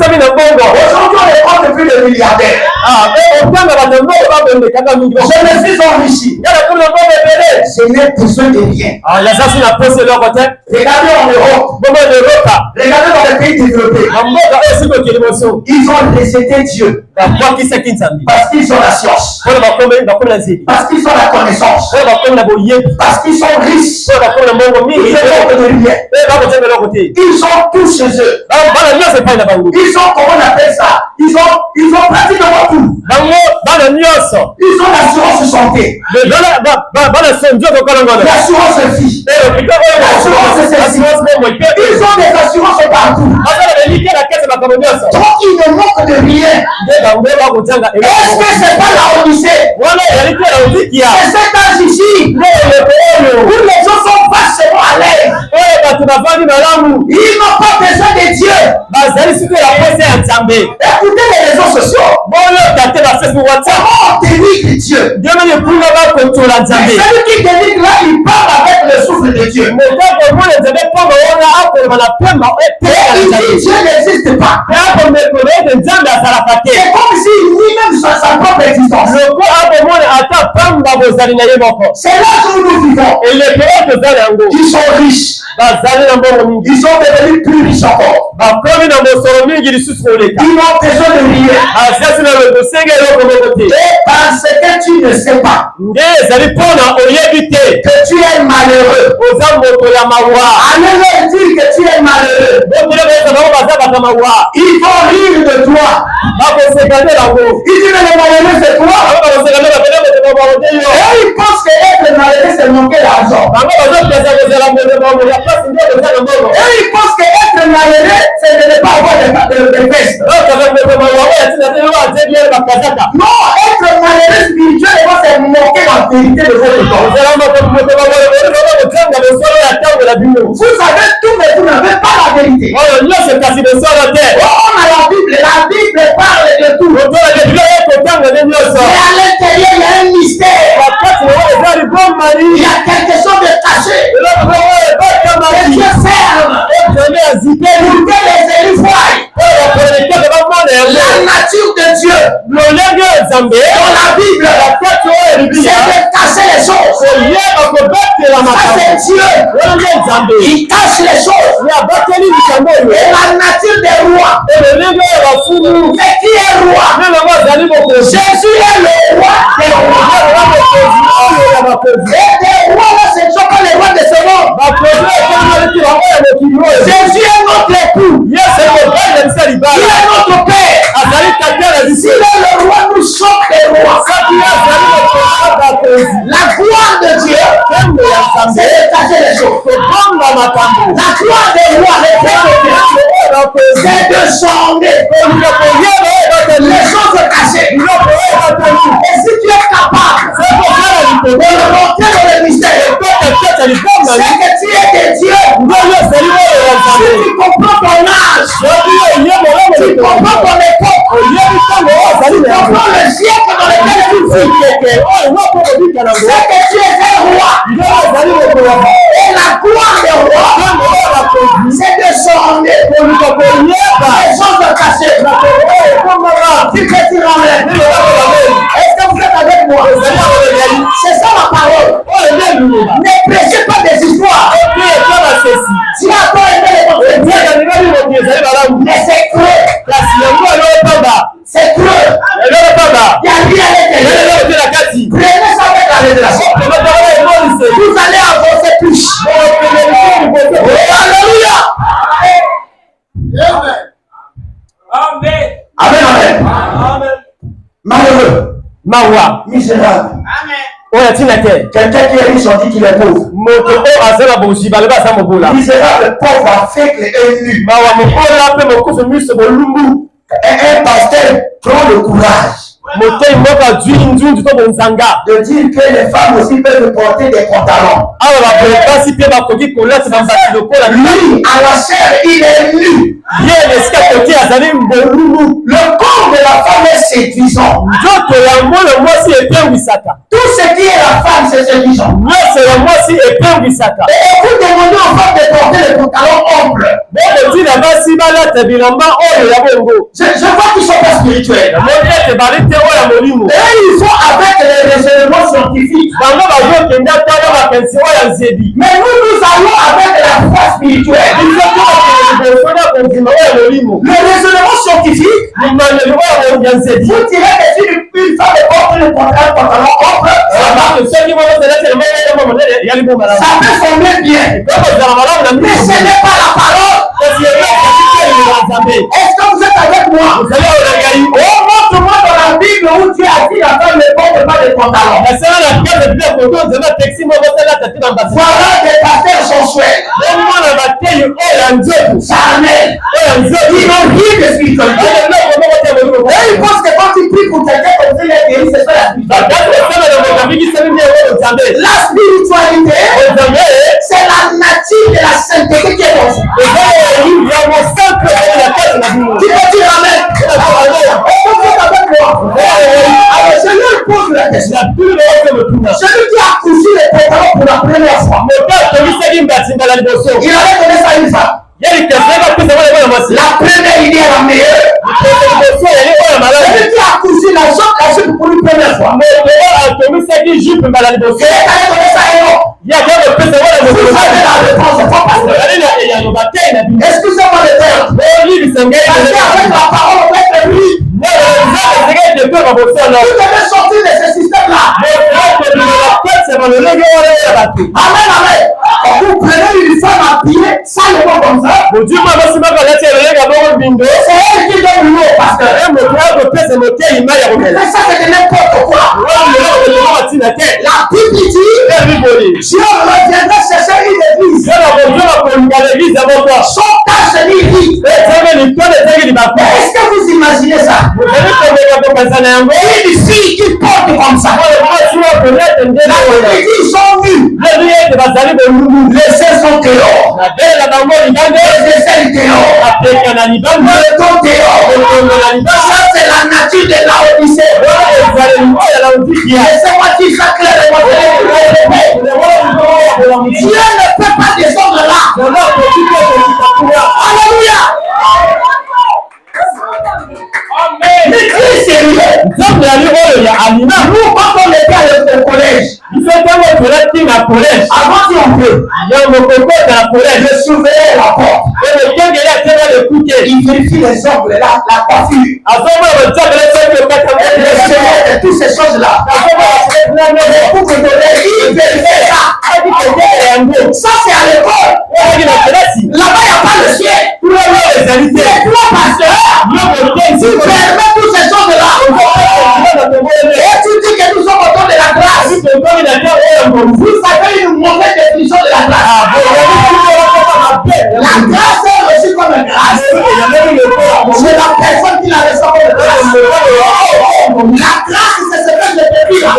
on est compte plus de milliardaires. Je me suis enrichi. Je n'ai besoin de rien. Regardez en Europe. Regardez dans les pays développés. Ils ont rejeté Dieu. Parce qu'ils ont la science. Parce qu'ils ont la connaissance. Parce qu'ils sont riches. Ils ne rien. Ils ont tout chez eux. Ils ont, comment on appelle ça? Ils ont pratiquement tout. Ils ont l'assurance santé. L'assurance vie. L'assurance ceci. Ils ont des assurances partout. Donc ils ne manquent de rien. Est-ce que c'est pas la Odyssée? C'est cet âge ici où les gens sont vachement à l'aise. Ils n'ont pas besoin de Dieu. Écoutez les réseaux sociaux. Comment on dénigre Dieu? Celui qui dénigre là, il parle avec le souffle de Dieu. Et il dit Dieu n'existe pas. C'est comme s'il nie même sa propre existence. C'est là où nous vivons. Ils sont riches. Ils sont devenus plus riches encore. Ils n'ont besoin de rien. Et parce que tu ne sais pas que tu es malheureux. Allez leur dire que tu es malheureux. Ils vont rire de toi. Ils disent mais le malheureux c'est toi. Et ils pensent que être malheureux c'est manquer d'argent. Et ils pensent que être malheureux c'est de ne pas avoir de festes. Non, être malheureux spirituellement c'est manquer la vérité de votre corps. Vous savez tout mais vous n'avez pas la vérité. On a la Bible parle de tout. Mais à l'intérieur il y a un mystère. Il y a quelque chose de caché. Que Dieu ferme. Pour que les élus voient la nature de Dieu. Dans la Bible, c'est de cacher les choses. Ça c'est Dieu. Il cache les choses. Et la nature des rois. Mais qui est roi? Jésus est le roi des rois. Et des rois là, c'est pas les rois de ce monde. Jésus est notre époux. Il est notre père. S'il est le roi, nous sommes les rois. La gloire de Dieu, c'est de cacher les choses. La gloire des rois, c'est de sonder les choses cachées. Et si tu es capable de rentrer dans le mystère, c'est que tu es de Dieu. Si tu comprends ton âge, tu comprends ton époque, tu comprends le siècle dans lequel tu vis, c'est que tu es un roi. Et la gloire des rois, c'est de sonder les choses cachées. Tu peux dire amen. Est-ce que vous êtes avec moi? C'est ça la parole. Ne prêchez pas des histoires. Tu as pas aimé les mais c'est creux. C'est creux. Il n'y a rien à l'intérieur. Prenez ça avec la révélation. Vous allez avancer plus. Alléluia. Amen. Amen. Malheureux. Misérable. Quelqu'un qui est riche, on dit qu'il est pauvre. Misérable, pauvre, aveugle et nu. Un pasteur prend le courage de dire que les femmes aussi peuvent porter des pantalons. Lui, à la chair, il est nu. Le corps de la femme est séduisant. Tout ce qui est la femme, c'est séduisant. Et vous demandez aux femmes de porter les pantalons amples. Je vois qu'ils ne sont pas spirituels. Et ils sont avec les raisonnements scientifiques. Mais nous allons avec la foi spirituelle. Le raisonnement scientifique, vous direz que si une femme porte le pantalon ample, ça peut sembler bien. Mais ce n'est pas la parole. Est-ce que vous êtes avec moi? Montre-moi dans la Bible où tu as dit la femme ne porte pas de pantalon. Voilà des pasteurs sensuels. Charnels. Ils n'ont rien de spiritualité. Et ils pensent que quand ils prient pour quelqu'un comme ça, il est guéri, c'est ça la spiritualité. La spiritualité, c'est la nature de la sainteté qui est dans vous. Tu peux dire amen. Alors je lui pose la question. Celui qui a cousu les pantalons pour la première fois, il avait donné ça à une femme. La première idée est la meilleure. Celui qui a cousu la jupe pour une première fois, il est allé donner ça à un autre. Vous avez la réponse, c'est pas passé. Excusez-moi le terme. Parce qu'avec la parole, on peut être lui. Vous devez sortir de ce système-là. Amen, amen. Quand vous prenez une femme habillée, salement comme ça, c'est elle qui donne l'eau au pasteur. Mais ça, c'est de n'importe quoi. La Bible dit, Dieu reviendra chercher une église. Son tâche est vide. Est-ce que vous imaginez ça? Une fille qui porte comme ça. La Bible dit, ils sont nus. Les seins sont dehors. Les aisselles dehors. Le dos dehors. Ça, c'est la nature de Laodicée. Laissez-moi dire ça clairement. Dieu ne peut pas descendre là. Alléluia. Mais très sérieux. Nous, quand on était au collège, avant qu'on peut, je surveillais la porte. Il vérifie les ongles, la coiffure, les cheveux, toutes ces choses-là. Pour me donner, il vérifie ça. Ça, c'est à l'école. Là-bas, il n'y a pas le ciel. Les trois pasteurs, si tu permets toutes ces choses-là, et tu dis que nous sommes autour de la grâce, vous savez une mauvaise définition de la grâce. La grâce est reçue comme une grâce. C'est la personne qui la reçoit comme une grâce. La grâce, c'est ce que je te dis là.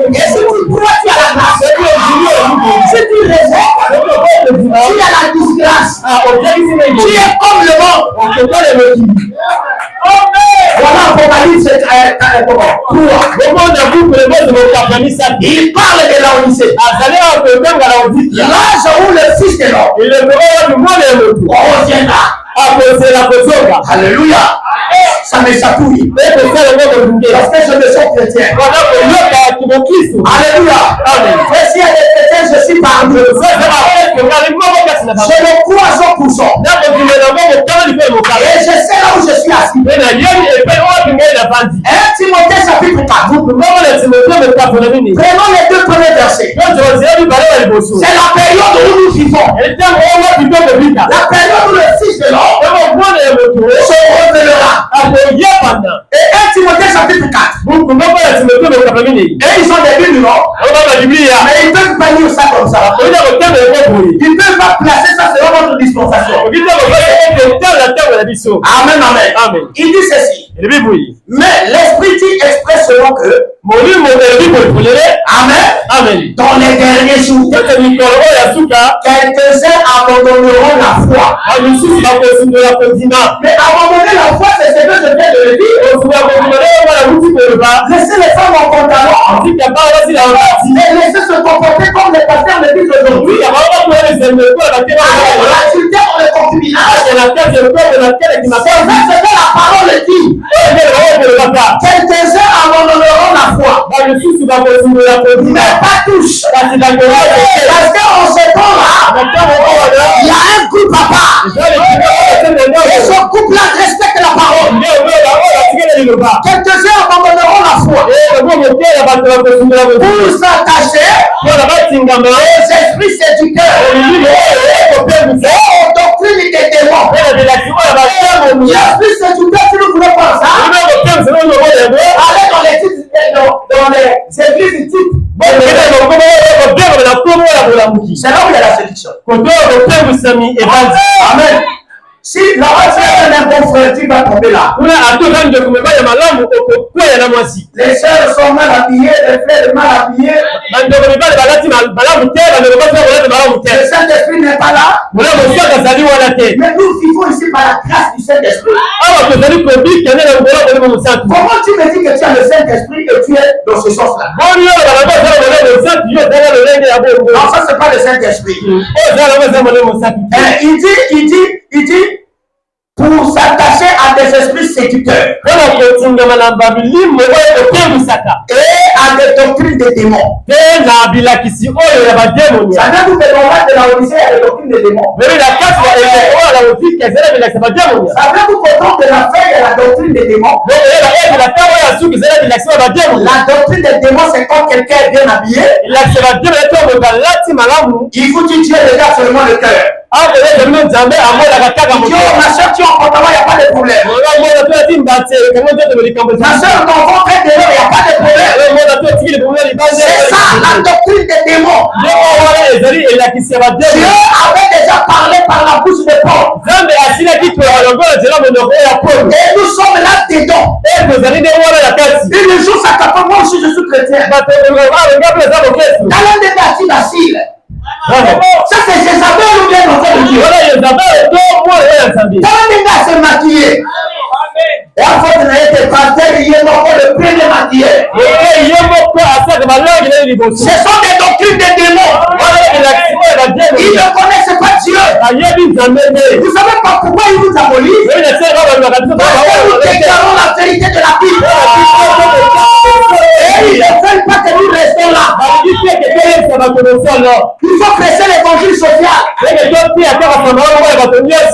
Et si tu crois que tu as la grâce, si tu réserves, tu as la disgrâce. Tu es comme le monde. Voilà Apocalypse 3. Il parle de Laodicée. L'âge où le Fils de l'homme reviendra. Alléluia. Ça me chatouille. Parce que je me sens chrétien. Alléluia. Et s'il y a des chrétiens, je suis parmi eux. Je le crois 100%. Et je sais là où je suis assis. 1 Timothée chapitre 4. Prenons les deux premiers versets. C'est la période où nous vivons. La période où le Fils de l'homme se révélera. Et 1 Timothée chapitre 4. Et ils ont des Bibles Bible, non? Mais ils peuvent pas lire ça comme ça. Ils ne peuvent pas placer ça selon votre dispensation. Amen, amen. Il dit ceci. Mais l'Esprit dit expressément que amen. Dans les derniers jours, quelques-uns abandonneront la foi. Mais abandonner la foi, c'est ce que je viens de le dire. Laissez les femmes en pantalon et laissez se comporter comme les pasteurs le disent aujourd'hui. L'adultère ou le concubinage. C'est la parole dit. Quelques-uns abandonneront la foi. Mais pas tous. Parce qu'en ce temps-là, il y a un groupe à part. Et ce groupe-là respecte la parole. Quelques-uns abandonneront la foi pour s'attacher aux esprits séducteurs, aux doctrines des démons. L'esprit séducteur, si vous voulez voir ça, allez dans les églises titres. C'est là où il y a la séduction. Amen. Si là-bas tu es un bon frère, tu vas tomber là. Les sœurs sont mal habillées, les frères mal habillés. Le Saint-Esprit n'est pas là. Mais nous vivons ici par la grâce du Saint-Esprit. Comment tu me dis que tu as le Saint-Esprit et tu es dans ce sens-là? Non, ça c'est pas le Saint-Esprit. Il dit pour s'attacher à des esprits séducteurs et à des doctrines des démons. Ça vient vous démontrer de la Odyssée à des doctrines des démons. Ça vient vous comprendre de la feuille et la doctrine des démons. La doctrine des démons, c'est quand quelqu'un est bien habillé. Il vous dit Dieu regarde seulement le cœur. Ma soeur, tu es en pantalon, il n'y a pas de problème. Ma soeur, ton ventre est dehors, il n'y a pas de problème. C'est ça la doctrine des démons. Dieu avait déjà parlé par la bouche de Paul. Et nous sommes là dedans. Et le jour s'accapare, moi aussi je suis chrétien. Dans l'un des bâtis d'Assile. Ça c'est Jézabel ou bien l'enfant de Dieu. Quand les gars se maquillaient, et en fait, il a été pasteur, il est mort le premier maquillé. Ce sont des doctrines des démons. Ils ne connaissent pas Dieu. Vous savez pas pourquoi ils nous abolissent? Parce que nous déclarons la vérité de la Bible. Et ils ne veulent pas que nous restons là. Il faut presser l'évangile social.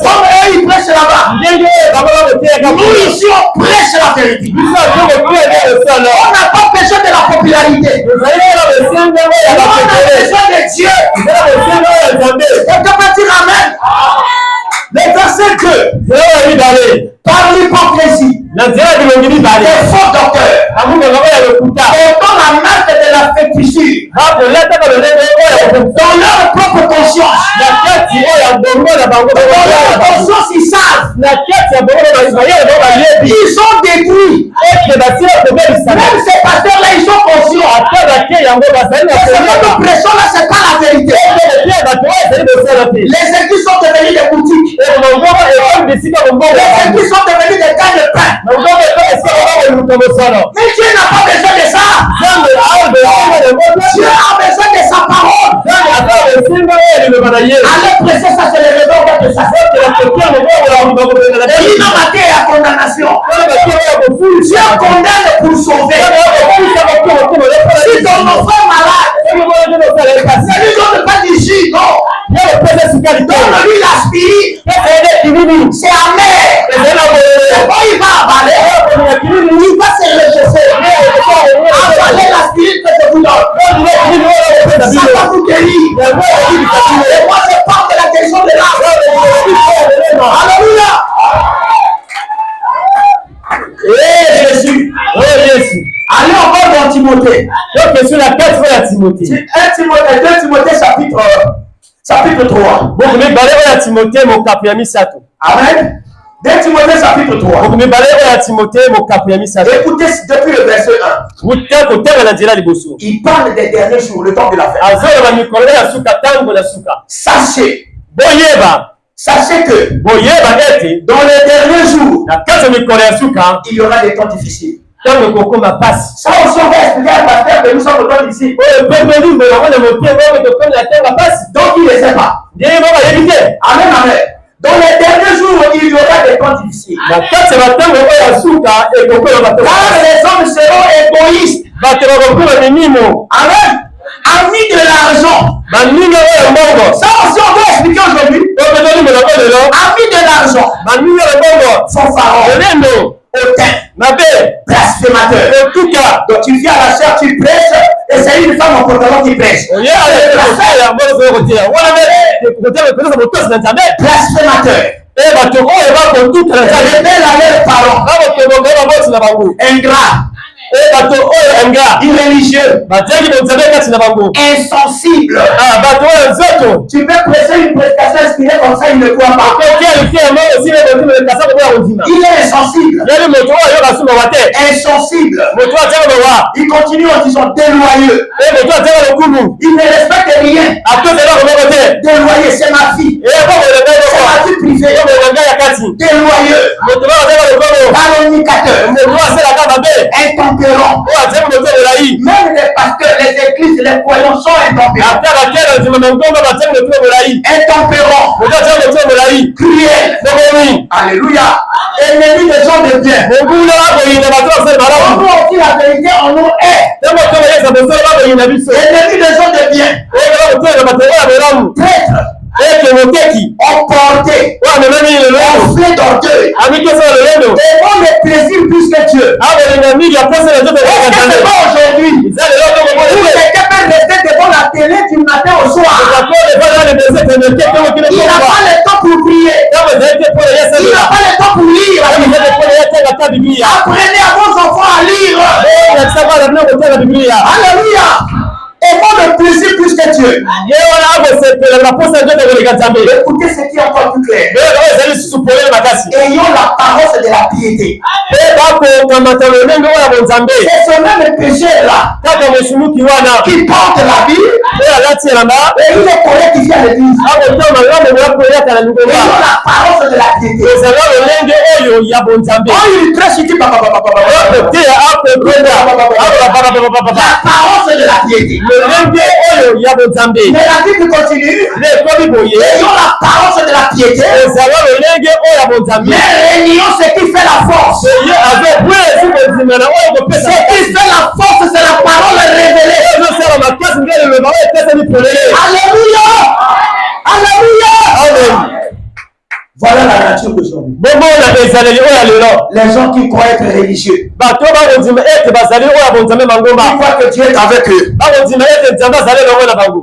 Comme eux, ils prêchent là-bas. Nous ici, on prêche la vérité. On n'a pas besoin de la popularité. On a besoin de Dieu. Quelqu'un peut dire Amen. Le verset 2. Par l'hypocrisie des faux docteurs, dans la marque de la fétichure, dans leur propre conscience, ils savent, ils sont détruits. Même ces pasteurs-là, ils sont conscients. Cette oppression-là, c'est pas la vérité. Les églises sont devenues des boutiques. Les églises sont devenues des cannes de pain. Mais Dieu n'a pas besoin de ça. Dieu a besoin de sa parole. Allez presser ça sur les réseaux de sa sœur. Et l'innovateur est à condamnation. Dieu condamne pour sauver. Si ton enfant est malade, c'est lui donne pas d'ici, non. Donne-lui l'aspirine. C'est amer. Quand il va avaler, il va se réchauffer. Avalez l'aspirine que je vous donne. Ça va vous guérir. Et moi je parle de la guérison de l'âme. Alléluia. Et Jésus. Allez encore dans Timothée. Timothée. Donc sur la 4 fois Timothée. 2 Timothée chapitre 3. Bon, mais balé Timothée mon capiami sato. Amen. 2 Timothée chapitre 3. Bon, mais balé Timothée mon capiami sato. Écoutez depuis le verset 1. Il parle des derniers jours, le temps de la fête. Sachez. Sachez que dans les derniers jours, il y aura des temps difficiles. Ça aussi, on va expliquer à pasteur que nous sommes au temps difficile. Donc il ne sait pas. Amen, amen. Dans les derniers jours, il y aura des temps difficiles. Car les hommes seront égoïstes. Amen. Amis de l'argent. Ça aussi, on va expliquer aujourd'hui. Amis de l'argent. Fanfarons. Hautain. Blasphémateur. En tout cas, donc tu viens à la chair, tu prêches, et c'est une femme en pantalon qui prêche. Blasphémateur. Rebelle à leurs parents. Ingrat. Irréligieux. Insensible. Tu peux prêcher une prédication inspirée comme ça, il ne croit pas. Il est insensible. Insensible. Il continue en disant déloyeux. Il ne respecte rien. Déloyeux, c'est ma fille. C'est ma vie privée. Déloyeux. Calomniateur. Intempérant. Même les pasteurs, les églises, les croyants sont intempérants. Intempérants. Cruels. Alléluia. Ennemis des gens de bien. On nous dit la vérité, on nous hait. Ennemis des gens de bien. Traître. Emporté, enflé d'orgueil, et on le plaisir plus que Dieu. C'est pas aujourd'hui. Où quelqu'un peut rester devant la télé du matin au soir. Il n'a pas le temps pour prier. Il n'a pas le temps pour lire. Apprenez à vos enfants à lire. Alléluia. Aimons le plaisir plus que Dieu. Écoutez ce qui est encore plus clair. Ayons la parole de la piété. C'est ce même péché-là qui porte la vie. Et il est correct ici à l'église. Ayons la parole de la piété. Oh, il prêche ici. La parole de la piété. Mais la Bible continue. Ayons la parole de la piété. Mais réunions ce qui fait la force. Ce qui fait la force, c'est la parole révélée. Alléluia. Alléluia. Amen. Voilà la nature d'aujourd'hui. Les gens qui croient être religieux. Qui croient que Dieu est avec eux.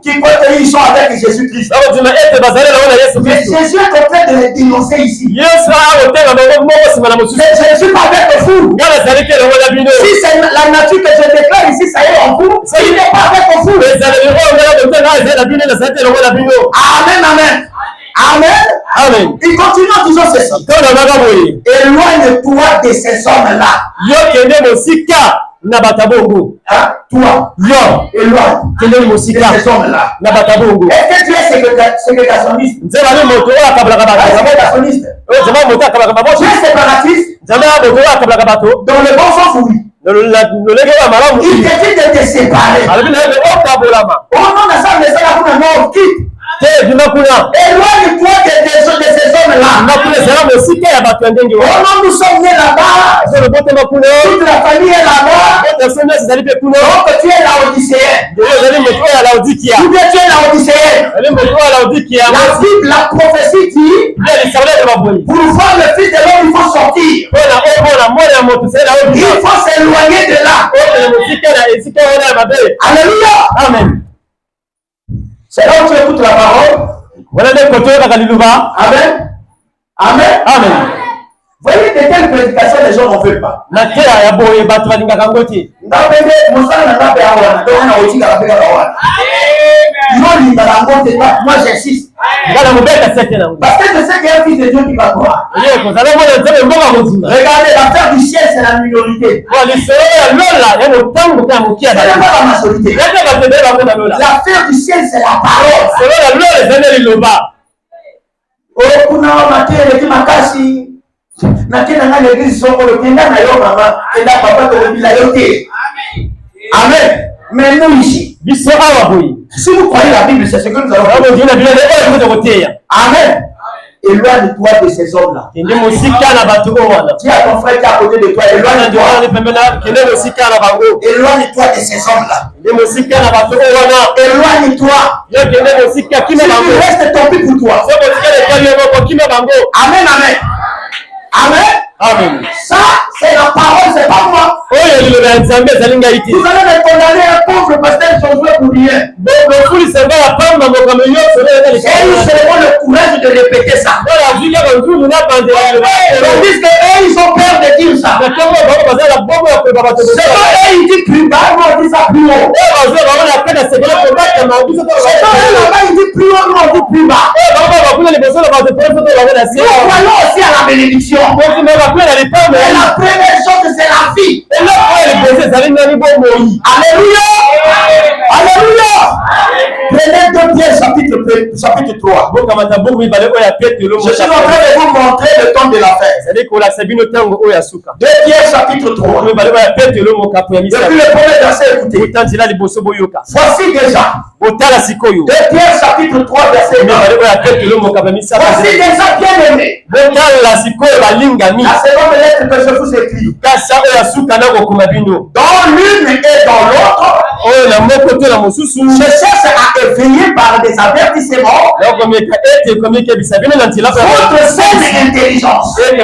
Qui croient qu'ils sont avec Jésus-Christ. Mais Jésus est en train de les dénoncer ici. Mais Jésus pas avec le fou. Si c'est la nature que je déclare ici, ça est en vous. Il n'est pas avec le fou. Amen, amen. Amen. Amen. Il continue en disant ceci. Éloigne-toi de ces hommes-là. Hein? Toi. Éloigne. De ces hommes-là. Est-ce que tu es ségrégationniste? Tu es séparatiste? Dans le bon sens, oui. Il te dit de te séparer. Au nom de ça, mais ça, vous quitte. Éloigne-toi de ces hommes-là. Nous sommes nés là-bas. Toute la famille est là-bas. Donc tu es laodicéen. Ou bien tu es laodicéen. La Bible, la prophétie dit, pour voir le Fils de l'homme, il faut sortir. Il faut s'éloigner de là. Alléluia. Amen. C'est là où tu écoutes la parole. Amen. Amen. Amen. Voyez de quelle prédication les gens n'en veulent pas. Moi j'insiste. Parce que je sais qu'il y a un fils de Dieu qui va croire. Regardez, l'affaire du ciel, c'est la minorité. C'est pas la majorité. L'affaire du ciel, c'est la parole. Amen. Mais nous ici, si vous croyez la Bible, c'est ce que nous allons faire. Amen. Éloigne-toi de ces hommes-là. Dis à ton frère qui est à côté de toi, éloigne-toi. Éloigne-toi de ces hommes-là. Éloigne-toi. Si tu restes, tant pis pour toi. Amen, amen. Amen. Amen. Ça, c'est la parole, c'est pas moi. Vous allez me condamner un pauvre pasteur qui sont joués pour rien. Et nous aurons le courage de répéter ça. Ils disent qu'eux, ils ont peur de dire ça. C'est pas eux, ils disent plus bas, nous on dit ça plus haut. C'est pas eux là-bas, ils disent plus haut, nous on dit plus bas. Nous croyons aussi à la bénédiction. Et la première chose, c'est la vie. Alléluia. Alléluia. Prenez 2 Pierre chapitre 3. Je suis en train de vous montrer le temps de l'affaire. 2 Pierre chapitre 3. Depuis le premier verset, écoutez. Voici déjà. 2 Pierre chapitre 3 verset 1. Voici déjà bien aimé. La seconde lettre que je vous écris. Dans l'une et dans l'autre, je cherche à éveiller par des avertissements votre saine intelligence. Amen,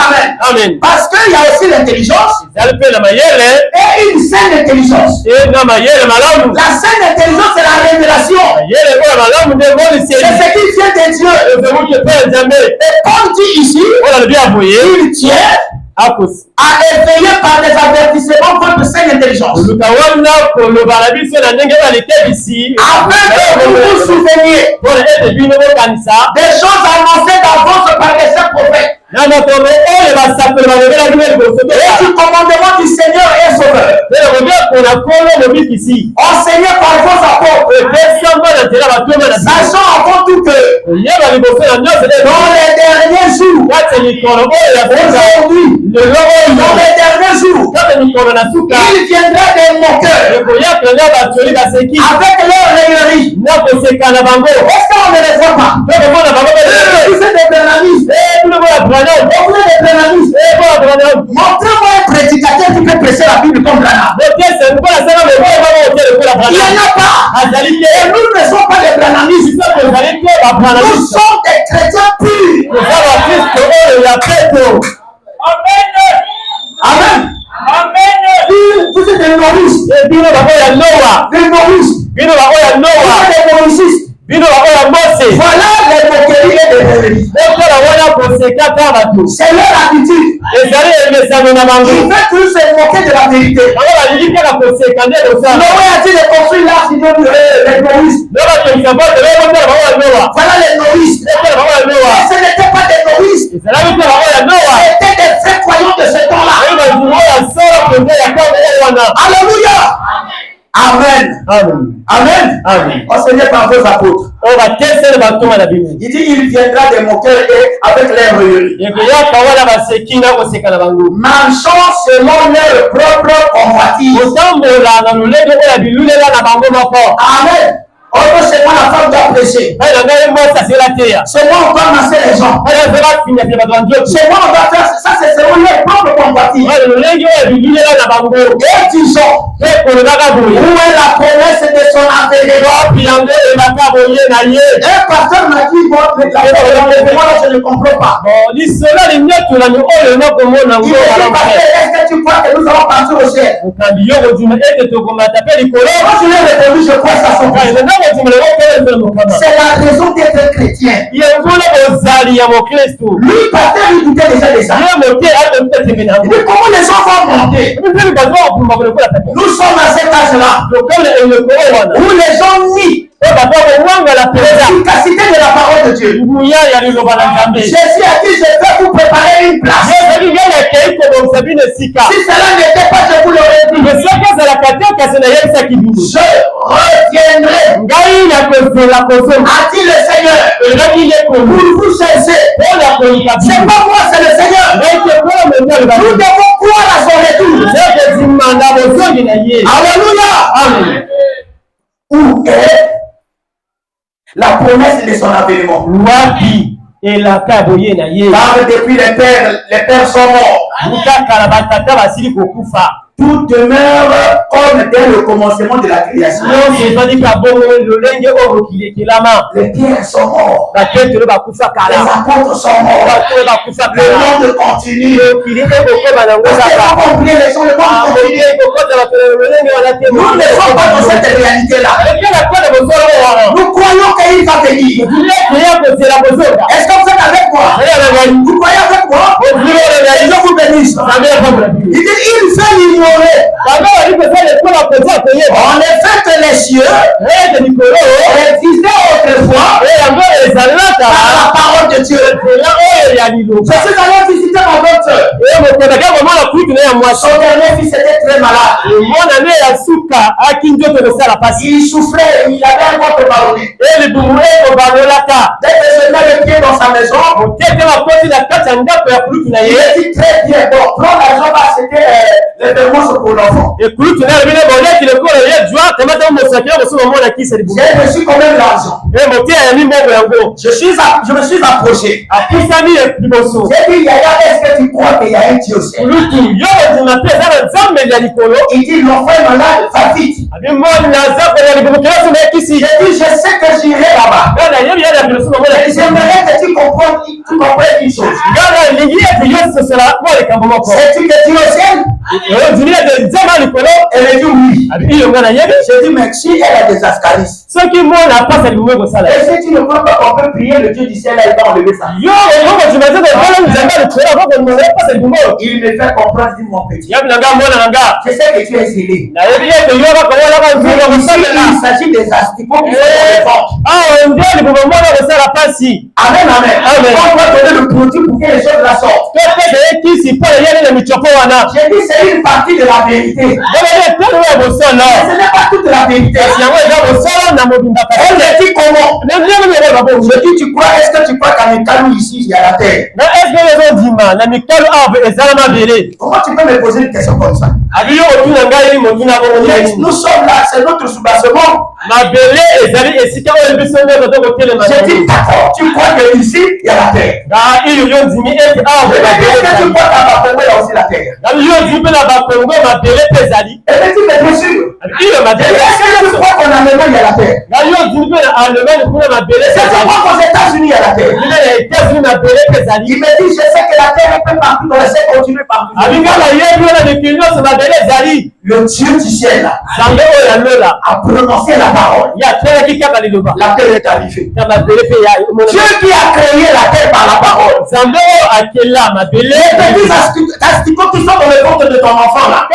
amen. Amen. Parce qu'il y a aussi l'intelligence et une saine intelligence. La saine intelligence, c'est la révélation. C'est ce qui vient de Dieu. Et comme dit ici, il tient à éveiller par des avertissements votre saine intelligence. Afin que vous vous souveniez des choses annoncées d'avance par les saints prophètes. Et du commandement du Seigneur et Sauveur. Enseigné par vos apôtres. Sachant avant tout que dans les derniers jours, aujourd'hui, dans les derniers jours, il viendra des moqueurs avec leur raillerie. Est-ce qu'on ne les voit pas? Vous êtes des brananistes. Montrez-moi un prédicateur qui peut prêcher la Bible comme Branham. Il n'y en a pas. Et nous ne sommes pas des branamistes. Nous sommes des chrétiens purs. Amen. Amen. Vous êtes des novices. Des novices. Vous êtes des novicistes. Voilà les moqueries et les railleries. C'est leur attitude. Ils veulent tous se moquer de la vérité. Noé a dit de construire l'arche de les novices. Voilà les novices. Mais ce n'étaient pas des novices. C'était des vrais croyants de ce temps-là. Alléluia. Amen. Amen. Amen. Amen. Enseigné par vos apôtres. Il dit il viendra des moqueurs et avec les railleries. Marchant selon leur propre convoitise. Amen. C'est moi la femme doit prêcher. C'est moi on doit masser les gens. C'est moi on doit faire ça, c'est selon leur propre convoitise. Et disons, où est la promesse de son avènement? pasteur m'a dit, bon, je ne comprends pas. Il dit, pasteur, est-ce que tu crois que nous allons partir au ciel? Moi, je lui ai répondu, je crois ça son frère. C'est la raison d'être chrétien. Lui, pasteur, il doutait déjà de ça. Il dit, comment les gens vont monter? Nous sommes à cet âge-là où les gens nient l'efficacité de la parole de Dieu. Jésus a dit, je vais vous préparer une place. Si cela n'était pas, je vous l'aurais dit. Je reviendrai. A-t-il le Seigneur? Pour vous chercher. C'est pas moi, c'est le Seigneur. Nous devons croire à son retour. Alléluia. Amen. Où est la promesse de son avènement? Car depuis les pères sont morts. Tout demeure comme dès le commencement de la création. Les pierres sont morts. Les apôtres sont morts. Le monde continue. Parce que vous comprenez les gens, le monde continue. Nous ne sommes pas dans cette réalité-là. Nous croyons qu'il va venir. Est-ce que vous êtes avec moi? Vous croyez avec moi? Je vous bénisse. Il dit, il fait l'ignorer. En effet, les cieux existaient autrefois par la parole de Dieu. Je suis allé visiter ma bonne soeur. Son dernier fils était très malade. Il souffrait, il avait un ventre ballonné. Dès que je mets le pied dans sa maison, il a dit très bien, bon, prends l'argent, va acheter les vermons pour l'enfant. J'ai reçu quand même l'argent. Je me suis approché. J'ai dit, Yaya, est-ce que tu crois qu'il y a un Dieu au ciel? Il dit, l'enfant est malade, va vite. J'ai dit, je sais que j'irai là-bas. J'aimerais que tu comprennes une chose. Sais-tu que tu es au ciel? Elle dit oui. J'ai dit, mais si elle a des ascaris, et si tu ne crois pas qu'on peut prier le Dieu du ciel, elle va enlever ça. Il me fait comprendre, dit mon petit. Je sais que tu es zélé. Il s'agit des asticots qui sont dans les ventres. Amen, amen. On doit donner le produit pour que les choses la sortent. J'ai dit, c'est une partie de la vérité. Mais ce n'est pas toute la vérité. Elle me dit comment? Je dis, est-ce que tu crois qu'à Mikalou ici, il y a la terre? Comment tu peux me poser une question comme ça? Nous sommes là, c'est notre soubassement. J'ai dit, d'accord, tu crois que ici, il y a la terre. Est-ce que tu crois qu'à Bakongo, il y a aussi la terre? Elle me dit, mais bien sûr. Est-ce que tu crois qu'en Allemagne, il y a la terre? C'est pourquoi qu'aux États-Unis, il y a la terre. Il me dit, je sais que la terre est peu partout, dans le ciel continue partout. Le Dieu du ciel a prononcé la parole. La terre est arrivée. Dieu qui a créé la terre par la parole. Les petits asticots qui sont dans le ventre de ton enfant là.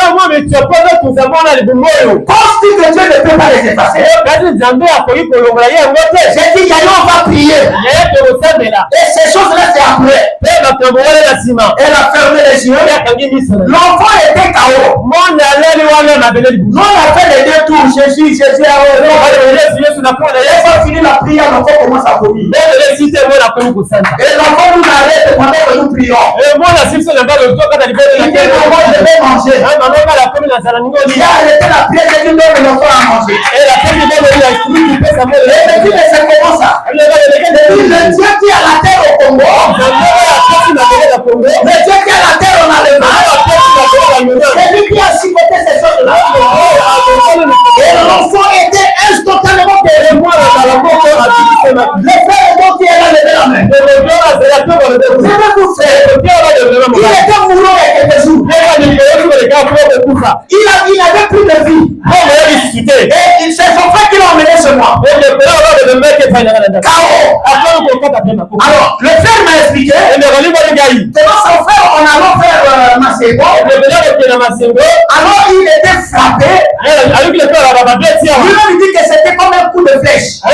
Pense-tu que Dieu ne peut pas les effacer? J'ai dit, Yaya, on va prier. Et ces choses-là, c'est après. Elle a fermé les yeux. L'enfant était KO. Nous, on a fait les deux tours. Jésus. On a fini la prière, l'enfant commence à vomir. Et l'enfant nous arrête pendant que nous prions. Il dit, maman, je vais manger. Il a arrêté la prière, j'ai dit, non, mais l'enfant a mangé. Et mais c'est comment ça? Le Dieu qui a la terre au Congo, le Dieu qui a la terre en Allemagne, c'est lui qui a supporté ces choses-là. Et l'enfant était instantanément guéri. Les frères et qui est là, levez la main. Je vais vous faire. Il était mourant il y a quelques jours. Il avait plus de vie. Et c'est son frère qui l'a emmené chez moi. Alors, le frère m'a expliqué. Devant son frère, on allait faire Masengo. Alors, il était frappé. Lui dit que c'était comme un coup de flèche. Et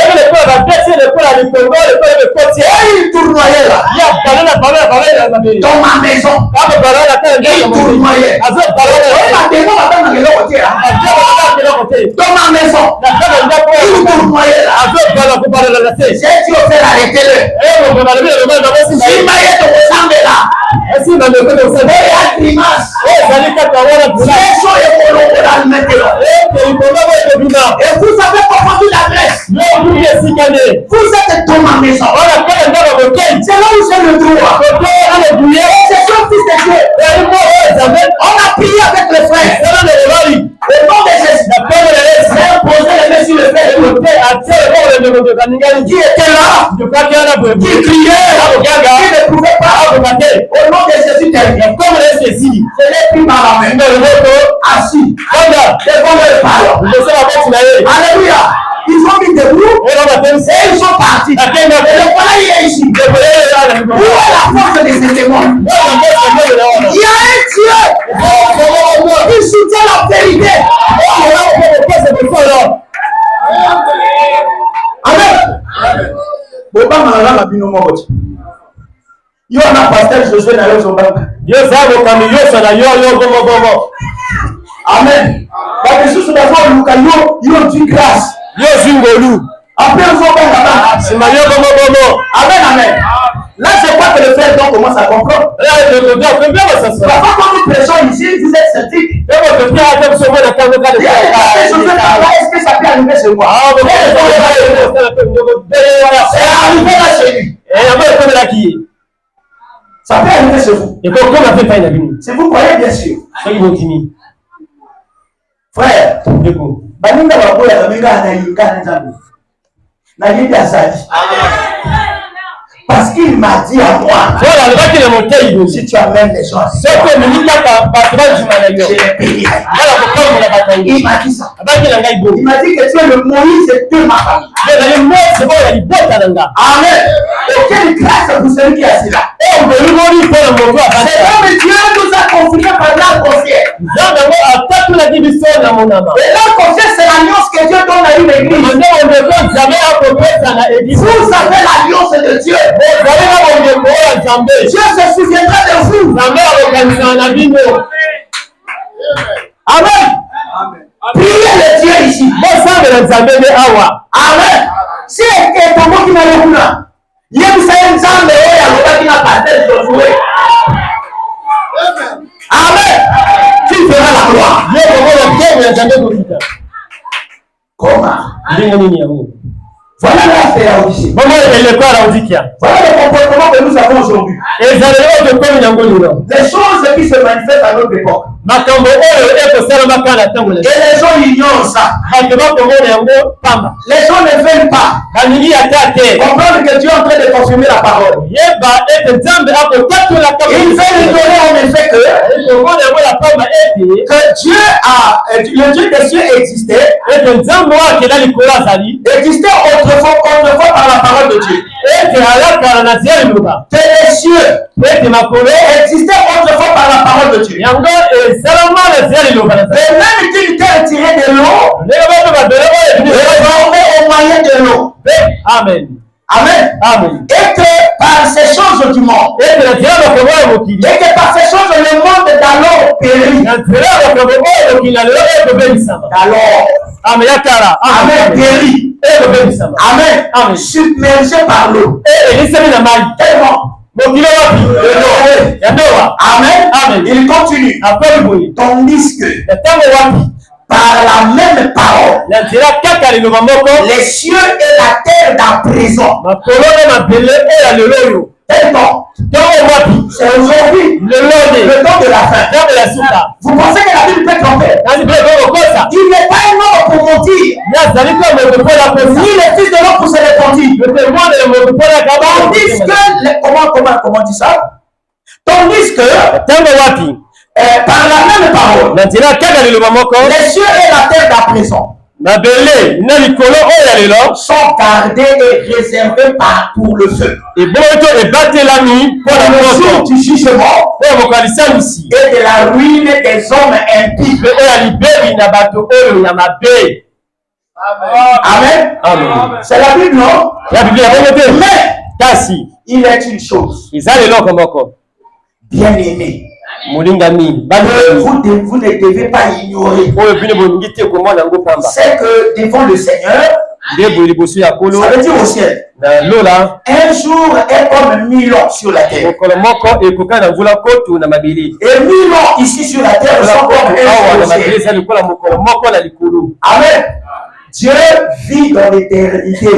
il tournoyait là. Dans ma maison. Il tournoyait. Dans ma maison. Il tournoyait là. J'ai dit au frère, arrêtez-le. Il m'a dit de ressembler là. Et il a grimace. Et vous avez confondu l'adresse. Vous êtes dans ma maison. C'est là où j'ai le droit. C'est son fils de Dieu. On a prié avec le frère. Au nom de Jésus. J'ai imposé les mains sur le frère. Qui était là. Qui criait. Qui ne pouvait pas. Au nom de Jésus. Je l'ai pris par la main. Assis. Devant le parole. Alléluia. Ils ont mis debout et ils sont partis. Et le voilà, il est ici. Où est la force de ces démons? Il y a un Dieu qui soutient la vérité. Amen. Yo na pasteur Josué na yo zobanga. Yo zabo kami yo sana yo gomo. Amen. Ba Jésus na zo luka yo du grâce. Yo zingolu. Après on va là. C'est mayo gomo. Amen. Là je crois que le frère donc commence à comprendre. Là le bien ça se passe. Parfois quand nous prêchons ici, vous êtes sceptique. Et votre frère a comme sur moi dans le cas de est-ce que ça peut arriver chez moi? C'est arrivé là chez lui. Et après comme là qui ça peut arriver chez vous. Et comme on a fait pas une. Si vous croyez bien sûr. C'est qui continue. Frère, écoute. Baninga bakoya baminga anainga nzambe. Na yidi asali. Parce qu'il m'a dit à moi. Si tu amènes les gens. Je l'ai payé. Il m'a dit ça. Il m'a dit que tu es le Moïse de ma famille. Amen. Et quelle grâce pour celui qui est assis là. C'est l'homme Dieu nous a confirmé par l'âme confiée. Et l'âme confiée, c'est l'alliance que Dieu donne à une église. Vous avez l'alliance de Dieu. Dieu se souviendra de vous. Amen. Priez le Dieu ici. Amen. Si c'est pour moi qui m'a dit là, il y a une Nzambe qui n'a pas de Josué. Amen. Qui fera la gloire? Comment? Voilà l'affaire ici. Voilà le comportement que nous avons aujourd'hui. Les choses qui se manifestent à notre époque. Et les gens ignorent ça. Les gens ne veulent pas comprendre que Dieu est en train de confirmer la parole. Il veut nous donner en effet que Dieu le Dieu des cieux existait autrefois par la parole de Dieu. Que les cieux existaient autrefois par la parole de Dieu. Et même qu'il était retiré de l'eau, réformé au moyen de l'eau. Amen. Et que par ces choses du monde, et que par ces choses le monde d'alors périt. Amen. Périt. Amen. Submergé par l'eau. Tellement. Amen. Il continue. Tandis que par la même parole, les cieux et la terre dans prison. Tellement. C'est aujourd'hui le temps de la fin. Vous pensez que la Bible peut tromper? Il n'est pas un homme pour repentir. Ni le Fils de l'homme pour se repentir. Tandis que, comment on dit ça? Tandis que, par la même parole, les cieux et la terre d'à présent sont gardés et réservés pour le feu. Et le jour du jugement et de la ruine des hommes impies. Amen. Amen. C'est la Bible, non? Mais il est une chose. Bien aimé. Vous ne devez pas ignorer. C'est que devant le Seigneur, ça veut dire au ciel, un jour est comme 1000 ans sur la terre. Et 1000 ans ici sur la terre sont comme un jour au ciel. Amen. Dieu vit dans l'éternité.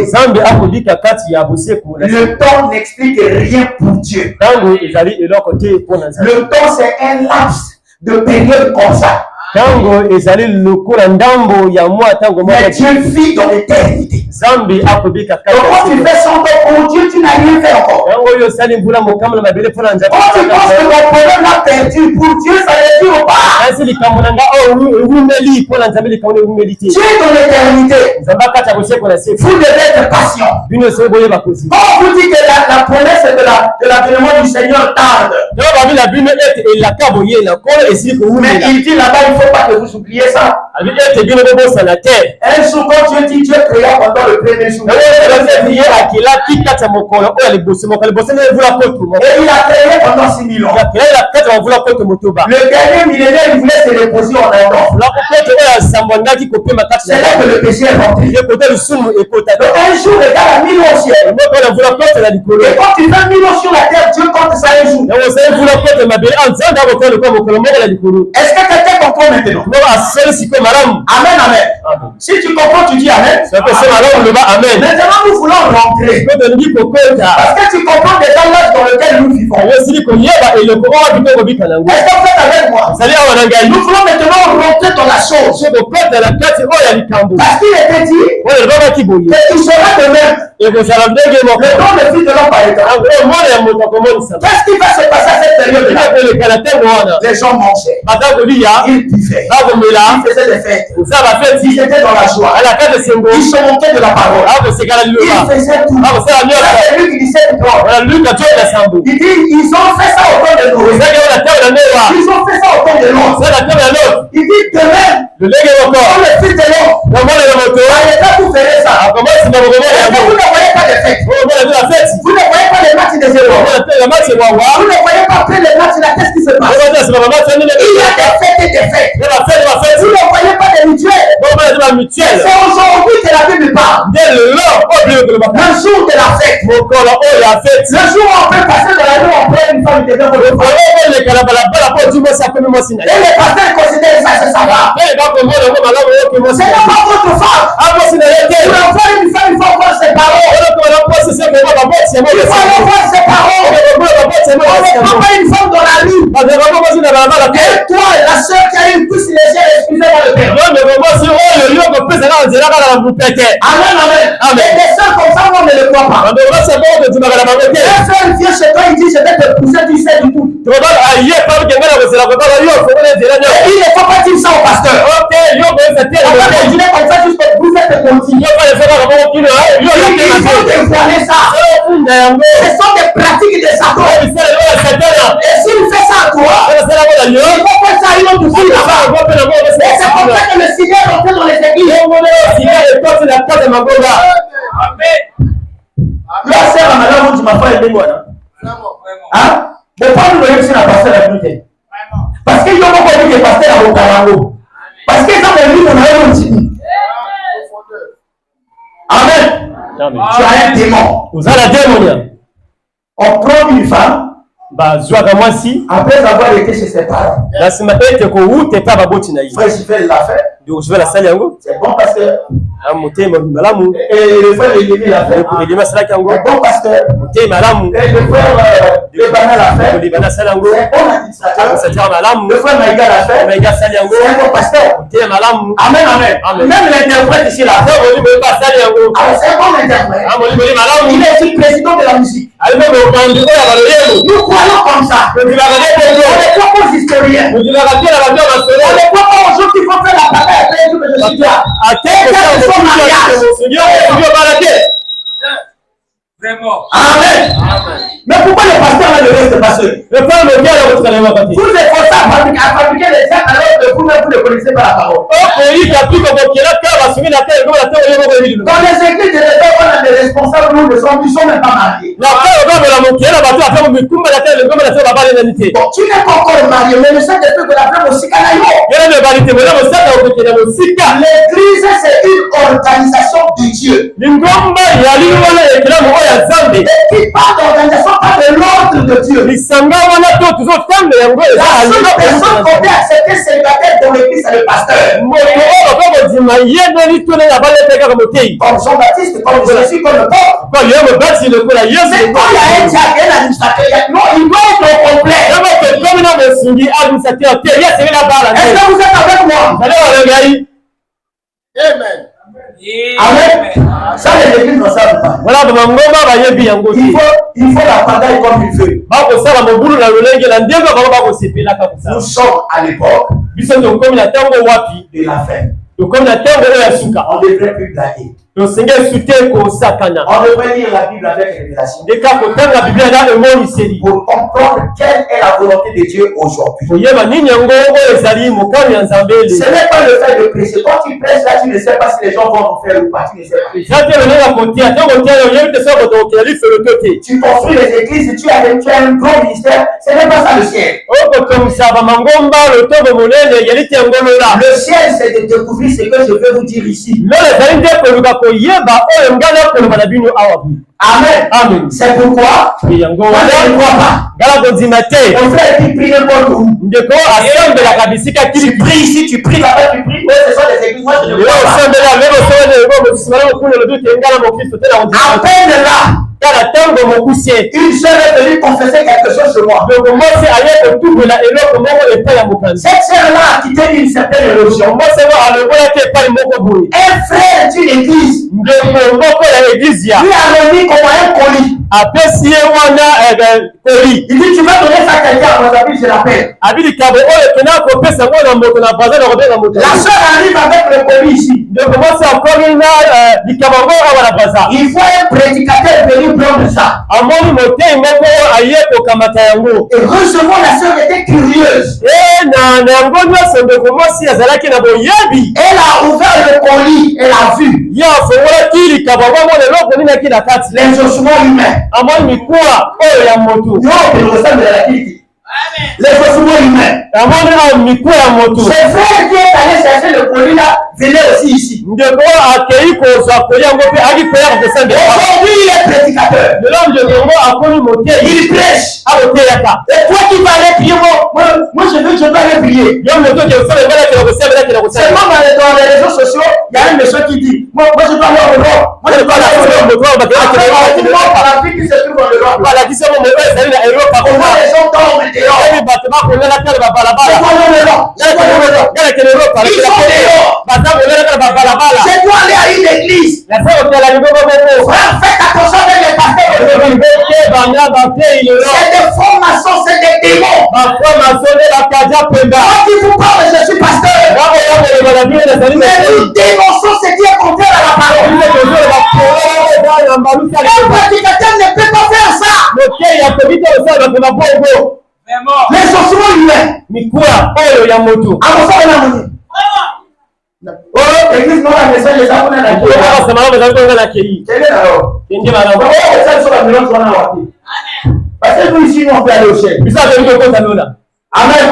Le temps n'explique rien pour Dieu. Le temps, c'est un laps de période comme ça. Mais Dieu vit dans l'éternité. Donc quand tu fais 100 ans pour Dieu, tu n'as rien fait encore. Quand tu penses que ton problème l'a perdu, pour Dieu, ça ne dure pas. Dieu est dans l'éternité. Vous devez être patient. Quand on vous dit que la promesse de l'avènement du Seigneur tarde, mais il dit là-bas, il ne faut pas que vous oubliez ça. Un jour, quand Dieu dit, Dieu créa pendant le premier jour. Et il a créé pendant 6000 ans. Le dernier millénaire, il voulait se reposer en Adam. C'est là que le péché est rentré. Donc un jour égale à 1000 ans au ciel. Et quand tu fais 1000 ans sur la terre, Dieu compte ça un jour. Est-ce que quelqu'un comprend maintenant? Amen, amen. Si tu comprends, tu dis amen. Maintenant, nous voulons rentrer. Parce que tu comprends déjà l'âge dans lequel nous vivons. Est-ce que vous êtes avec moi? Nous voulons maintenant rentrer dans la chose. Parce qu'il était dit qu'il sera de même. Le nom de Fils de l'homme par exemple. Qu'est-ce qui va se passer à cette période-là? Les gens mangeaient. Ils buvaient. Ils faisaient des fêtes. Ils étaient dans la joie. Ils se moquaient de la parole. Ils faisaient tout. C'est lui qui disait tout. Il dit, ils ont fait ça au temps de nous. Ils ont fait ça au temps de l'autre. Il dit, demain, comme le Fils de l'homme, vous verrez ça. Vous ne voyez pas de fête. Vous ne voyez pas les matchs des héros. Vous ne voyez pas après les matchs, qu'est-ce qui se passe? Il y a des fêtes et des fêtes. Vous ne voyez pas des mutuelles. C'est aujourd'hui que la Bible parle. Le jour de la fête. Le jour où on peut passer de la nuit, on prend une femme qui devient votre femme. Et les pasteurs considèrent ça, c'est ça va. C'est pas votre femme. Vous l'envoie une femme, il faut voir ses parents. Il faut aller voir ses parents. On ne prend pas une femme dans la rue. Et toi, la soeur qui a une pousse légère, excusez-moi le terme. Amen, amen. Et des soeurs comme ça, on ne le croit pas. Un frère vient chez toi, il dit, je vais te pousser, tu sais du tout. Il ne faut pas dire ça au pasteur. On va continuer comme ça jusqu'au bout de cette continue. Il faut dévoiler ça. Ce sont des pratiques de Satan. Et s'il fait ça à toi, il va faire ça à une autre fille là-bas. Et c'est comme ça que le Seigneur rentre dans les églises. La sœur a malheur, tu m'as fait aider. Hein? Mais pas nous voyons si la pasteur est venue. Parce qu'ils ont pas dit que le pasteur est au Karango. Parce qu'ils ont vu qu'on a eu un petit. Amen. Tu as un démon. On prend une femme. Après avoir été chez ses parents. Frère Sifel l'a fait. C'est bon parce que Et le frère Elémi l'a fait. Un bon pasteur. Et le frère Lebana l'a fait. C'est un bon administrateur. Le frère Maïga l'a fait. C'est un bon pasteur. Amen, amen. Même l'interprète ici l'a fait. C'est un bon interprète. Il est le président de la musique. Nous croyons comme ça. On n'est pas aux historiens. On n'est pas aux gens qui font faire la bataille après tout que je suis là. Vraiment. Amen. Mais pourquoi le pasteur là ne reste pas seul? Le père me dit à votre calme. Vous êtes forcés à fabriquer les gens alors que vous-même vous ne connaissez pas la parole. Dans les églises de l'époque, on a des responsables, nous ne sommes même pas mariés. Bon, tu n'es pas encore marié, mais le Saint-Esprit de la femme aussi canaillot. L'église, c'est une organisation de Dieu. Et qui parle d'organisation pas de l'ordre de Dieu. La seule personne qu'on peut accepter célibataire dans l'église, c'est le pasteur. Comme Jean-Baptiste, comme Jésus, comme le Paul. Mais quand il y a un diacre, un administrateur, non, il doit être au complet. Est-ce que vous êtes avec moi? Amen. Amen. Ça, les églises ne savent pas. Il faut la bataille comme il veut. Nous sommes à l'époque de la fin. On ne devrait plus blaguer. On devrait lire la Bible avec révélation pour comprendre quelle est la volonté de Dieu aujourd'hui. Ce n'est pas le fait de prêcher. Quand tu prêches là, tu ne sais pas si les gens vont en faire ou pas. Tu ne sais pas. Tu construis les églises, tu as un gros ministère. Ce n'est pas ça le ciel. Le ciel, c'est de découvrir ce que je veux vous dire ici. Amen. Amen. C'est pourquoi on ne croit pas. Mon frère qui prie n'importe où. Tu pries ici, tu pries là-bas, tu pries. Oui, ce sont des églises. Moi, je ne crois pas. À peine là. Une sœur est venue confesser quelque chose sur moi. Cette sœur-là a quitté une certaine religion. Un frère d'une église lui a remis comme un colis. Il dit, tu vas donner ça à quelqu'un, à mon avis, je l'appelle. La sœur arrive avec le colis ici. Il faut un prédicateur venir prendre ça. Et heureusement, la sœur était curieuse. Elle a ouvert le colis, elle a vu les ossements humains. Les ossements humains. C'est frère qui est allé chercher le colis là, venez aussi ici. Aujourd'hui, il est prédicateur. Il prêche. Et toi qui vas aller prier, moi je veux aller prier. Seulement dans les réseaux sociaux, il y a un monsieur qui dit, moi je dois aller au Europe. Moi je dois aller au Europe. La vie qui se trouve en Europe. On voit les gens dorment dehors. Ils sont dehors. C'est toi aller à une église. Frère, faites attention avec les pasteurs. C'est des francs-maçons, c'est des démons. Moi qui vous parle, je suis pasteur. Mais nous dénonçons ce qui est contraire à la parole. Un prédicateur ne peut pas faire ça. Les ossements humains. Oh, l'église non la maison les gens on a la qui. Quel est alors? Parce que nous ici on peut aller au ciel. Amen.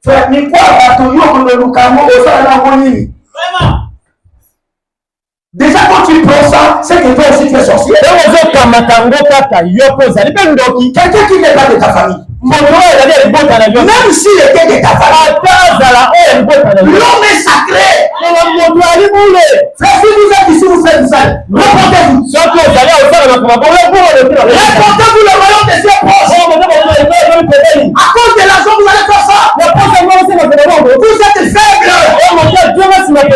Frère, ni quoi bateau yo comme le camo au sol la monnaie. Déjà quand tu prends ça, c'est que toi aussi tu es sorcier. Quelqu'un qui n'est pas de ta famille. Même s'il était de ta famille. L'homme est sacré. Frère, si vous êtes ici, vous faites ça. Reportez-vous. Reportez-vous le royaume des cieux proches. À cause de l'argent, vous allez faire ça. Vous êtes faibles.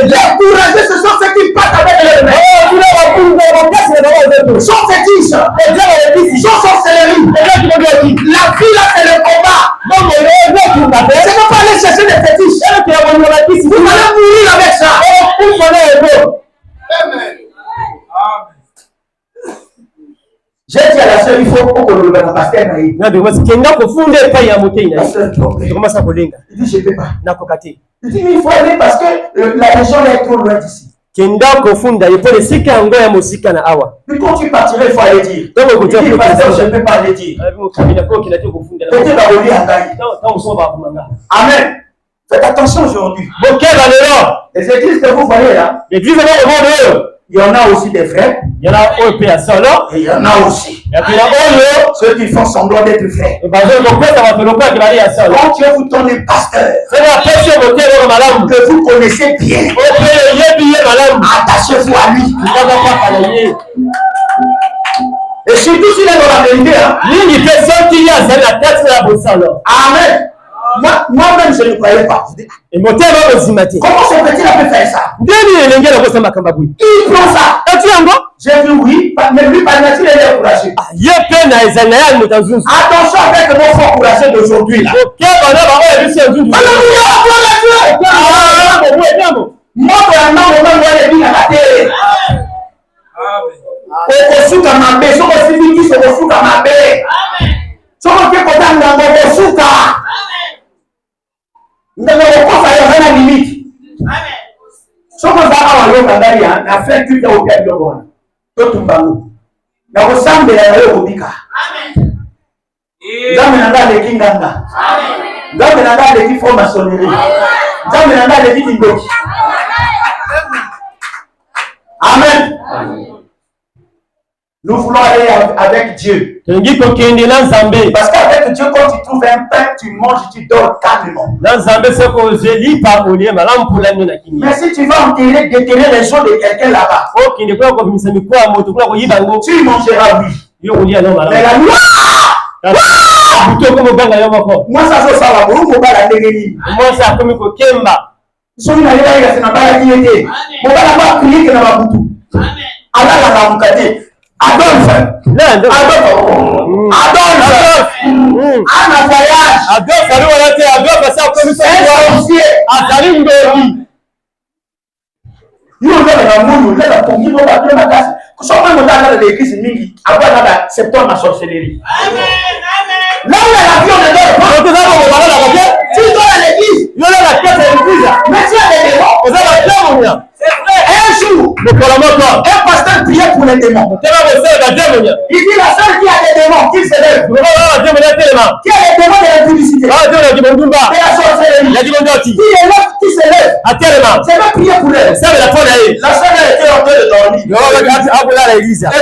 Les courageux, ce sont ceux qui partent avec les mains. Sont fétiches. Sont sorcelleries. La vie là, c'est le combat. C'est ne pas aller chercher des fétiches. Vous allez mourir avec ça. Amen. J'ai dit à la sœur, il faut qu'on le mette à pasteur. Il dit, je ne peux pas. Il dit, mais il faut aller parce que la région est trop loin d'ici. Mais quand tu partirais, il faut aller dire. Il dit, pasteur, je ne peux pas aller dire. Amen. Faites attention aujourd'hui. Les églises que vous voyez là, il y en a aussi des frères. Et il y en a aussi ceux qui font semblant d'être frères. Quand Dieu vous donne un pasteur que vous connaissez bien, attachez-vous à lui. Et surtout s'il est dans la vérité. Amen. Moi-même, je ne croyais pas. Comment ce petit-là peut faire ça? Il prend ça. J'ai vu oui, mais lui, par nature, il est encouragé. Attention avec mon fort courageux d'aujourd'hui. Amen. Nous voulons aller avec Dieu. Parce qu'avec Dieu, quand tu trouves un pain, tu manges, tu dors calmement. Mais si tu vas déterrer les choses de quelqu'un là-bas, tu mangeras oui. Mais la loi, moi ça se sent là, moi ça comme Kemba. Si on a Adolphe, Anna voyage. Adolphe, là où l'avion ne dort pas, tu dors à l'église. Mais tu as des démons. C'est vrai. Un jour, un pasteur priait pour les démons. Il dit la seule qui a des démons, qui se lève. Qui a des démons de la publicité, de la sorcellerie. Qui se lève. C'est pas prier pour elle. La seule était en train de dormir. Et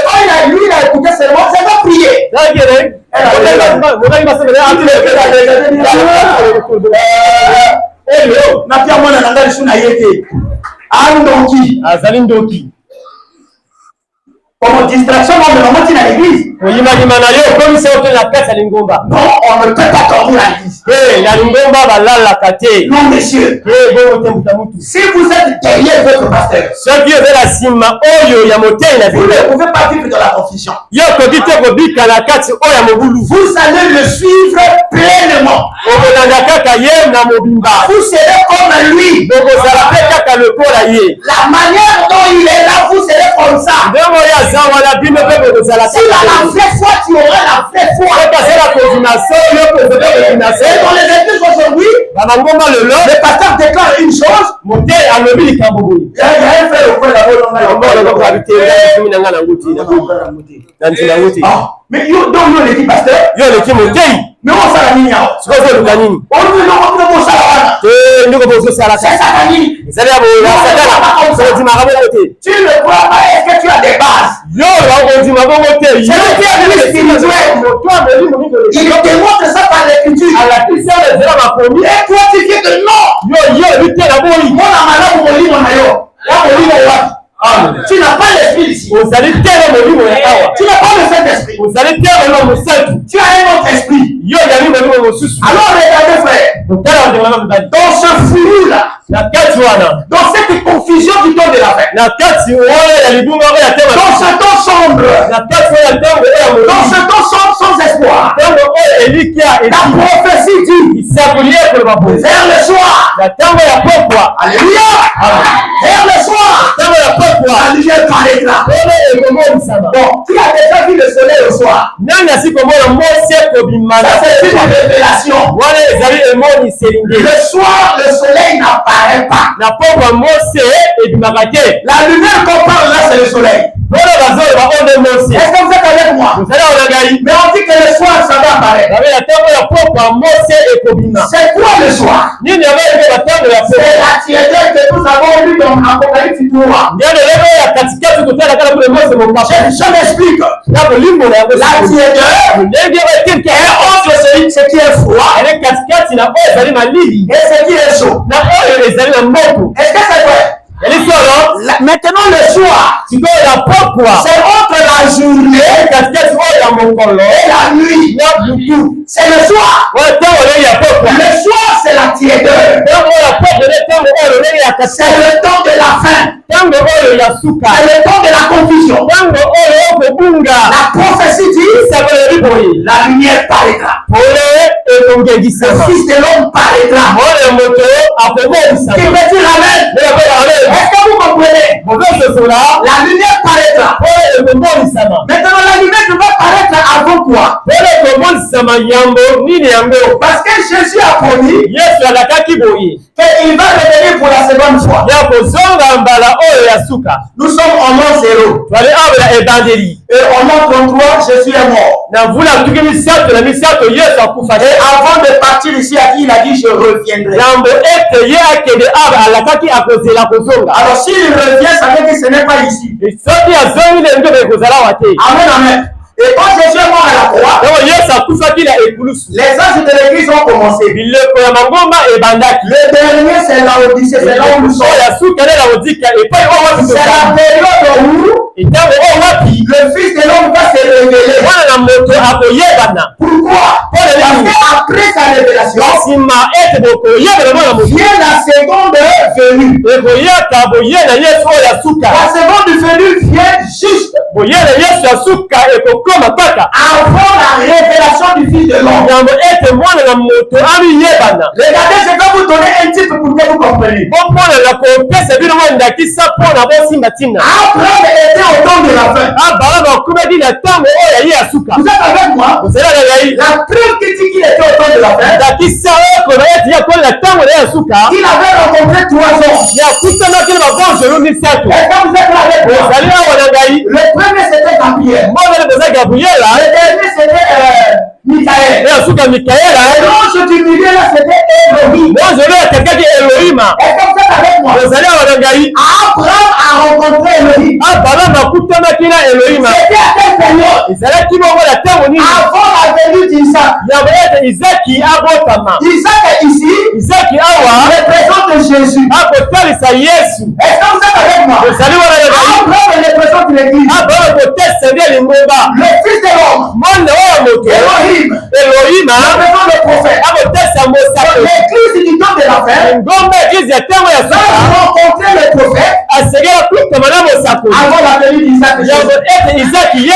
quand lui, il a écouté seulement, c'est pas prier. Comme distraction, on me remonte à l'église. Non, on ne peut pas dormir à l'église. Non, monsieur. Si vous êtes derrière votre pasteur, vous ne pouvez pas vivre dans la confusion. Vous allez le suivre pleinement. Vous serez comme lui. La manière dont il est là, vous serez comme ça. Si la vraie foi, tu auras la vraie foi. Et dans les églises aujourd'hui, le pasteur déclare une chose. Il y a un frère au coin là-bas. Mais donc il dit pasteur. Mais on s'en a mis. C'est satanique. Tu ne crois pas, est-ce que tu as des bases? C'est le spirituel. Il démontre ça par les Et toi tu dis que non. Tu n'as pas l'esprit ici. Tu n'as pas le Saint-Esprit. Tu as un autre esprit. Alors regardez frère. Dans ce flou-là, dans cette confusion du temps de la fin, dans ce temps sombre, dans ce temps sans espoir, la prophétie dit vers le soir. Alléluia. Vers le soir, la lumière paraîtra. Bon, qui a déjà vu le soleil au soir? Ça c'est une révélation. Le soir, le soleil n'apparaît pas. La lumière qu'on parle là, c'est le soleil. Est-ce que vous êtes avec moi? Mais on dit que le soir, ça va apparaître. C'est quoi le soir? C'est la tiédeur que nous avons lu dans Apocalypse 3. Je m'explique. La tiédeur est entre ce qui est froid et ce qui est chaud. Est-ce que c'est vrai? Maintenant le soir, c'est entre la journée et la nuit. C'est le soir. Le soir, c'est la tiédeur. C'est le temps de la faim. C'est le temps de la confusion. La prophétie dit la lumière paraîtra. Le Fils de l'homme paraîtra. Qui veut dire amen? Est-ce que vous comprenez? La lumière paraîtra. Maintenant, la lumière va paraître avant quoi? Parce que Jésus a promis qu'il va revenir pour la seconde fois. Nous sommes en l'an 0. Et en l'an 33, Jésus est mort. Et avant de partir ici, il a dit je reviendrai. Alors s'il revient, ça veut dire que ce n'est pas ici. Amen, amen. Et quand Jésus est mort à la croix, les âges de l'église ont commencé. Le dernier, c'est Laodicée, c'est là où nous sommes. C'est la période où le Fils de l'homme va se révéler. Pourquoi? Parce qu'après sa révélation, vient la seconde venue. La seconde venue vient juste avant la révélation du Fils de l'homme. Regardez, je vais vous donner un titre pour que vous compreniez. Abraham était au temps de la fin. Vous êtes avec moi? La preuve qui dit qu'il était au temps de la fin, il avait rencontré 3 hommes. Est-ce que vous êtes là avec moi? Le premier c'était Gabriel. Le dernier c'était Michael. Et l'ange du milieu là c'était Elohim. Est-ce que vous êtes avec moi? Abraham a rencontré Elohim. C'était à quelle période? Avant la venue d'Isaac. Isaac est ici. Représente Jésus. Est-ce que vous êtes avec moi? Abraham représente l'église. Le Fils de l'homme, Elohim, représente le prophète. L'église du temps de la fin va rencontrer le prophète avant la venue d'Isaac. Dieu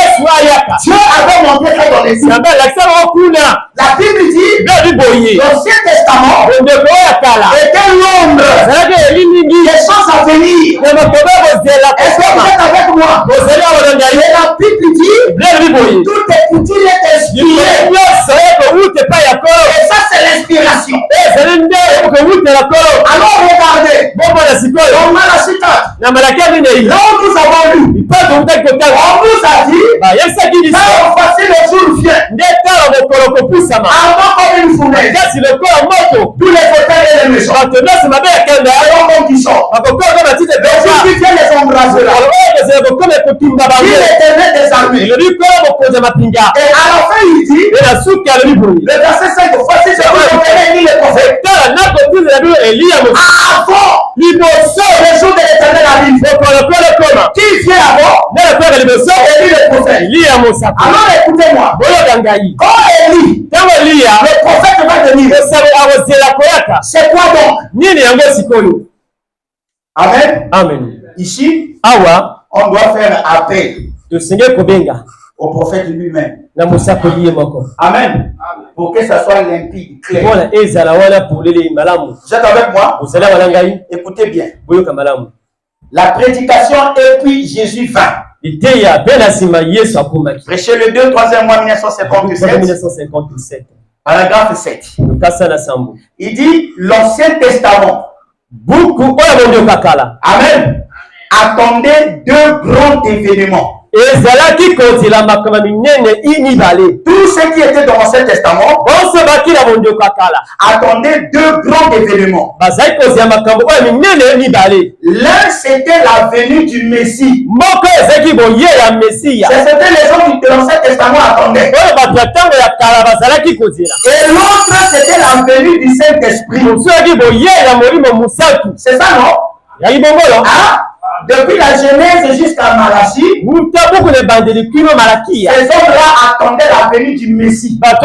avait montré ça dans l'église. La Bible dit l'Ancien Testament était l'ombre des choses à venir. Est-ce que vous êtes avec moi? Et la Bible dit tout est utile et inspiré. Et ça c'est l'inspiration. Alors regardez, dans Malachie 4, là où nous avons lu, on nous a dit quand voici le jour vient, avant comme une fournaise, tous les fauteuils et les méchants, les hommes qui sortent, les jours qui viennent les embrasera. l'Éternel des armées. Et à la fin, il dit, le verset 5, voici ce que j'enverrai ni les prophètes. Avant le jour de l'Éternel arrive. Qui vient avant? Élie le prophète. Alors écoutez-moi. Quand Élie, le prophète va venir, c'est quoi donc? Amen. Amen. Ici, on doit faire appel au prophète lui-même. Amen. Pour que ça soit limpide, clair. Vous êtes avec moi? Écoutez bien. La prédication et puis Jésus vint. Prêcher le 2, 3e mois 1957. Paragraphe 7. Il dit l'Ancien Testament. Amen. Attendez 2 grands événements. Tout ce qui était dans l'Ancien Testament attendait 2 grands événements. L'un, c'était la venue du Messie. C'était les gens de l'Ancien Testament attendaient. Et l'autre, c'était la venue du Saint-Esprit. C'est ça, non? Ah? Depuis la Genèse jusqu'à Malachie, ces hommes-là attendaient la venue du Messie. Est-ce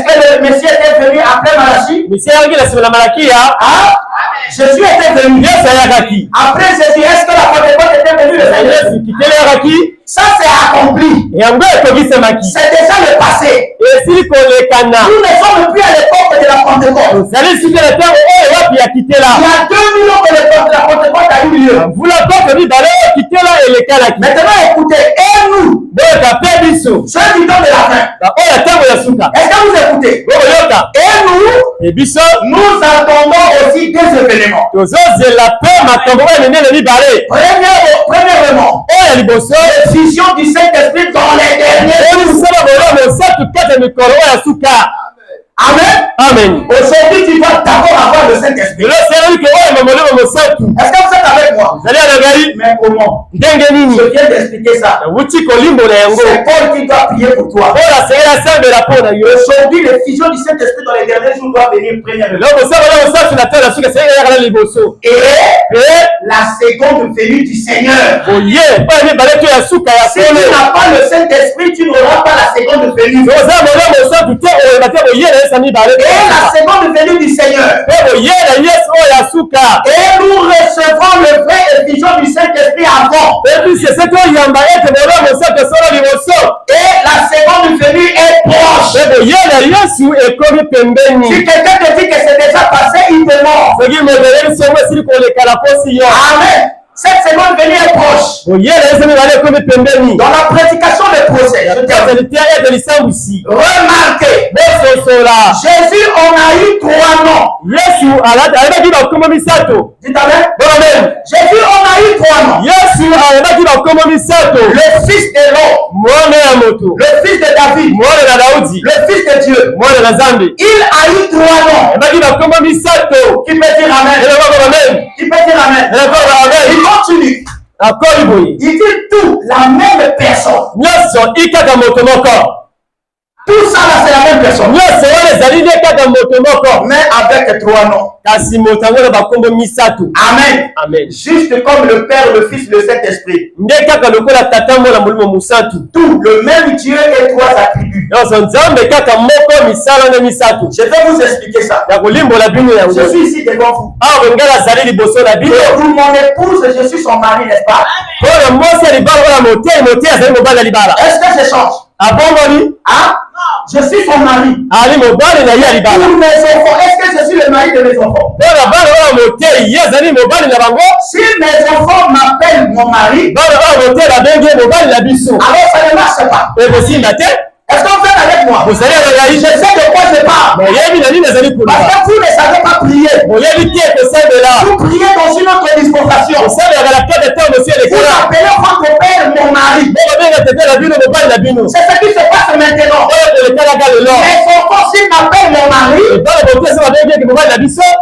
que le Messie était venu après Malachie? Ah? Jésus était venu. Après Jésus, est-ce que la Pentecôte était venue? Ça c'est accompli. C'est déjà le passé. Nous ne sommes plus à l'époque de la Pentecôte. Il y a 2000 ans que la Pentecôte a eu lieu. Maintenant écoutez, et nous, ceux qui donnent de la fin, est-ce que vous écoutez? Et nous attendons aussi des événements. Premièrement, vision du Saint-Esprit dans les derniers jours. Amen. Amen. Aujourd'hui, tu dois d'abord avoir le Saint-Esprit. Est-ce que vous êtes avec moi? Mais comment? Je viens d'expliquer ça. C'est Paul qui doit prier pour toi. Aujourd'hui, les visions du Saint-Esprit dans les derniers jours doivent venir premièrement. Et la seconde venue du Seigneur. Si tu n'as pas le Saint-Esprit, tu n'auras pas la seconde venue. Et la seconde venue du Seigneur. Et nous recevrons le vrai effusion du Saint-Esprit avant. Et la seconde venue est proche. Si quelqu'un te dit que c'est déjà passé, il te ment. Amen. Cette seconde venue est proche. Dans la prédication des procès, remarquez, Jésus en a eu 3 noms. Dites amen. Jésus en a eu 3 noms. Le fils de l'homme, le fils de David, le fils de Dieu. Il a eu 3 noms. Qui peut dire amen? Qui peut dire amen? Il continue. Il dit tout, la même personne. Tout ça là, c'est la même personne. Mais avec 3 noms. Amen. Amen. Juste comme le Père, le Fils, le Saint-Esprit. Tout, le même Dieu et 3 attributs. Je vais vous expliquer ça. Je suis ici devant vous. Pour mon épouse, je suis son mari, n'est-ce pas? Est-ce que je change? Ah? Je suis son mari. Pour mes enfants, est-ce que je suis le mari de mes enfants? Si mes enfants m'appellent mon mari, alors ça ne marche pas. Est-ce que vous êtes avec moi? Je sais de quoi je parle. Parce que vous ne savez pas prier. Vous priez dans une autre dispensation. Vous appelez votre père mon mari. C'est ce qui se passe maintenant. Les enfants, s'ils m'appellent mon mari,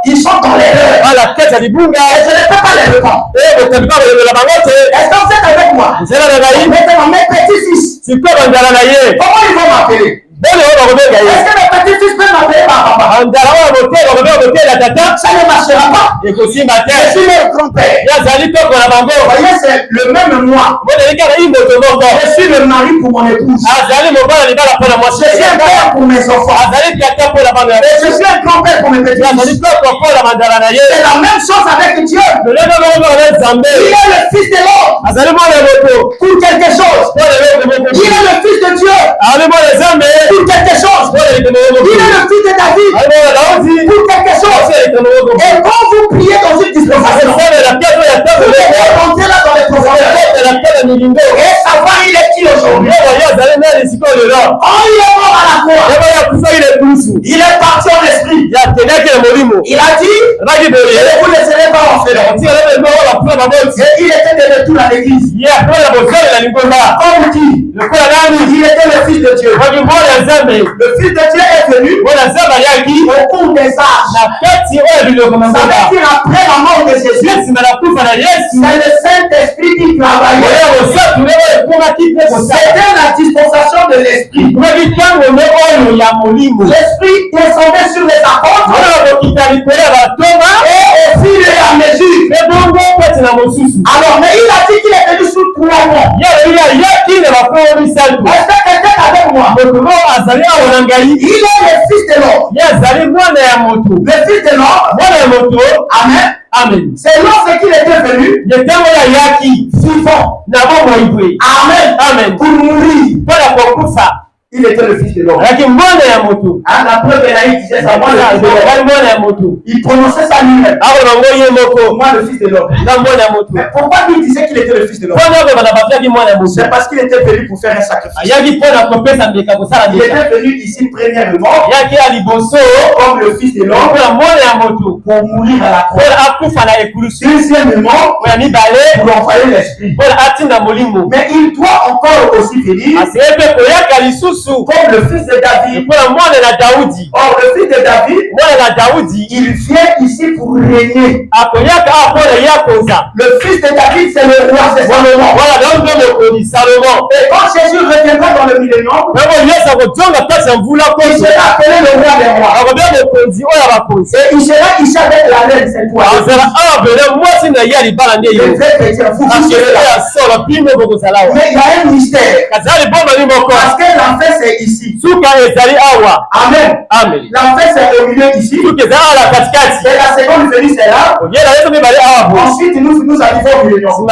ils sont dans l'erreur. Et je ne peux pas les répondre. Est-ce que vous êtes avec moi? Maintenant, mes petits-fils, comment ils vont m'appeler? Est-ce que mes petits-fils peuvent m'appeler par papa? Ça ne marchera pas. Je suis leur grand-père. Vous voyez, c'est le même moi. Je suis le mari pour mon épouse. Je suis un père pour mes enfants. Je suis un grand-père pour mes petits-fils. C'est la même chose avec Dieu. Il est le Fils de l'homme pour quelque chose. Il est le Fils de Dieu pour quelque chose. Il est le Fils de David pour quelque chose. Et quand vous priez dans une dispensation, vous devez rentrer là dans les profondeurs et savoir il est qui aujourd'hui. Quand il est mort à la croix, il est parti en esprit. Il a dit, je ne vous laisserai pas en fait. Et il était de retour à l'église. Comme qui? Il était le Fils de Dieu. Le Fils de Dieu est venu au cours des âges. Ça veut dire après la mort de Jésus, c'est le Saint-Esprit qui travaillait. C'était la dispensation de l'Esprit. L'Esprit descendait sur les apôtres et au fur et à mesure. Alors, mais il a dit qu'il est venu sous 3 mois. Est-ce que quelqu'un avec moi? Il est le Fils de l'homme. Le Fils de l'homme. Amen. Amen. C'est lorsqu'il était venu, vivant. Amen. Amen. Pour mourir. Il était le Fils de l'homme. La preuve est là, il disait ça. Il prononçait ça lui-même. Moi, le Fils de l'homme. Mais pourquoi il disait qu'il était le Fils de l'homme? C'est parce qu'il était venu pour faire un sacrifice. Il était venu ici premièrement comme le Fils de l'homme pour mourir à la croix. Deuxièmement, pour envoyer l'Esprit. Mais il doit encore aussi venir comme le Fils de David. Or, le Fils de David, il vient ici pour régner. Le Fils de David, c'est le roi, c'est Salomon. Et quand Jésus reviendra dans le millénium, il sera appelé le roi des rois. Et il sera ici avec la reine, c'est toi. Mais il y a un mystère. Parce que l'enfer c'est ici. Amen. Amen. L'enfer c'est au milieu ici. Et la seconde venue c'est là. Ensuite nous arrivons au millénium.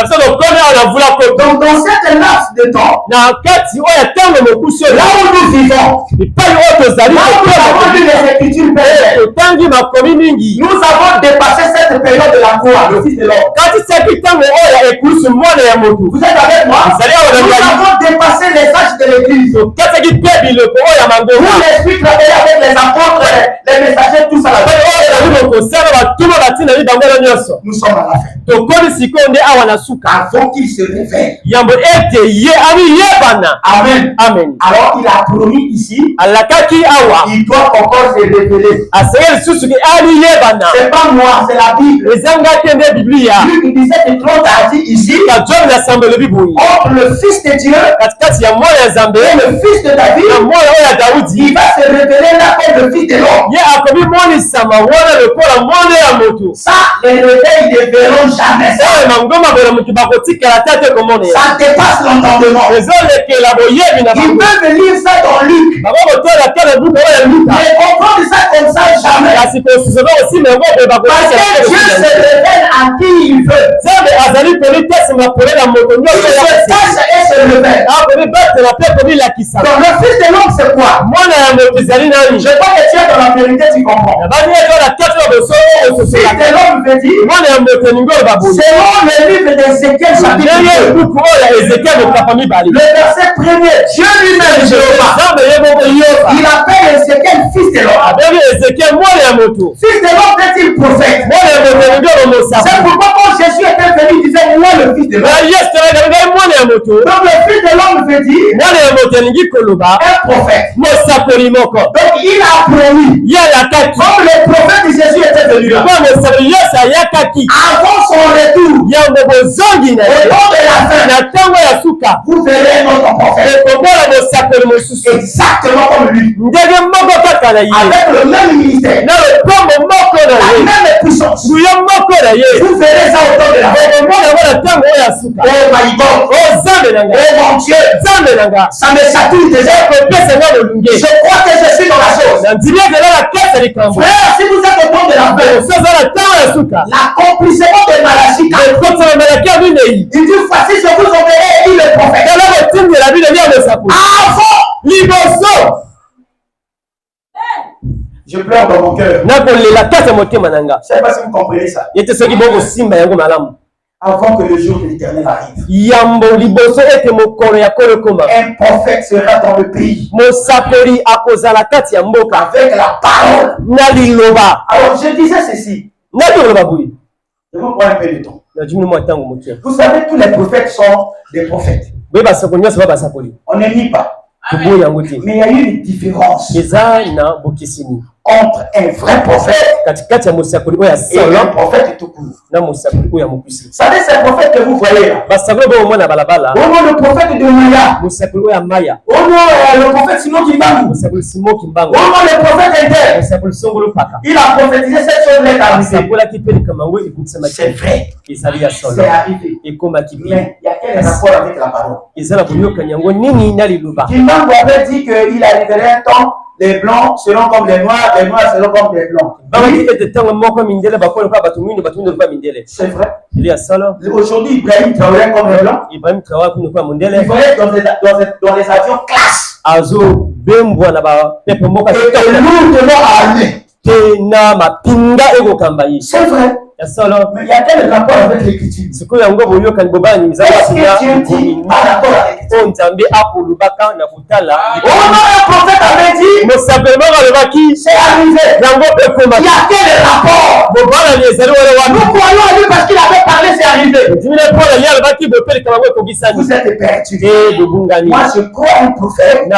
Donc dans cette laps de temps, là où nous vivons, là où nous avons lu les Écritures, nous avons dépassé cette période de la croix, le Fils de l'homme. Vous êtes avec moi? Nous avons dépassé les âges de l'Église. Où l'Esprit travaillait avec les apôtres, les messagers, tout ça. Nous sommes à la fin. Avant qu'il se révèle. Amen. Amen. Alors il a promis ici, il doit encore se révéler. C'est pas moi, c'est la Bible. Lui, il disait que Claude a dit ici, entre le Fils de Dieu et le Fils de David, il va se révéler là comme le Fils de l'homme. Ça, les réveils ne verront jamais ça. Ça dépasse l'entendement. Il peut venir ça dans Luc. Mais comprendre ça comme ça jamais. Parce que Dieu se révèle à qui il veut. Il se cache et se révèle. Donc le Fils de l'homme c'est quoi? Je crois que tu es dans la vérité, tu comprends. Le Fils de l'homme veut dire, selon le livre d'Ézéchiel chapitre 2, le verset 1er, Dieu lui-même, Jéhovah, il appelle Ézéchiel Fils de l'homme. Fils de l'homme veut dire prophète. C'est pourquoi quand Jésus était venu, il disait moi le le fils de l'homme. Donc le fils de l'homme veut dire un prophète. Donc il a promis. Comme le prophète de Jésus était venu là. Avant son retour, au temps de la fin, vous verrez notre prophète. Exactement comme lui. Avec le même ministère. La même puissance. Vous verrez ça au temps de la fin. Oh my God. Oh mon Dieu. Ça me sature déjà. Je crois que je suis dans la chose. Frère, si vous êtes au temps de la fin, l'accomplissement de Malachie, il dit voici je vous enverrai et dit le prophète. Je pleure dans mon cœur. Je ne sais pas si vous comprenez ça. Avant que le jour de l'Éternel arrive, un prophète sera dans le pays avec la parole. Alors je disais ceci. Je vais prendre un peu de temps. Vous savez, tous les prophètes sont des prophètes. On ne nie pas. Mais il y a une différence entre un vrai prophète et un prophète tout court. Vous savez, c'est le prophète que vous voyez là. Le prophète de Maya. Le prophète Simon Kimbangu. Le prophète Inter. Il a prophétisé cette chose-là est arrivée. C'est vrai. C'est arrivé. Mais il y a quel rapport avec la parole? Kimbangu avait dit qu'il arriverait un temps. Les blancs seront comme les noirs seront comme les blancs. C'est vrai. Aujourd'hui, Ibrahim travaille comme les blancs. Il voyait dans les avions classe. Et lourdement armés. C'est vrai. Mais il y a quel rapport avec l'écriture? Qu'est-ce que Dieu dit par rapport à l'écriture? Un prophète avait dit c'est arrivé. Il y a quel rapport? Nous croyons à lui parce qu'il avait parlé, c'est arrivé. Vous êtes perdus. Moi je crois un prophète.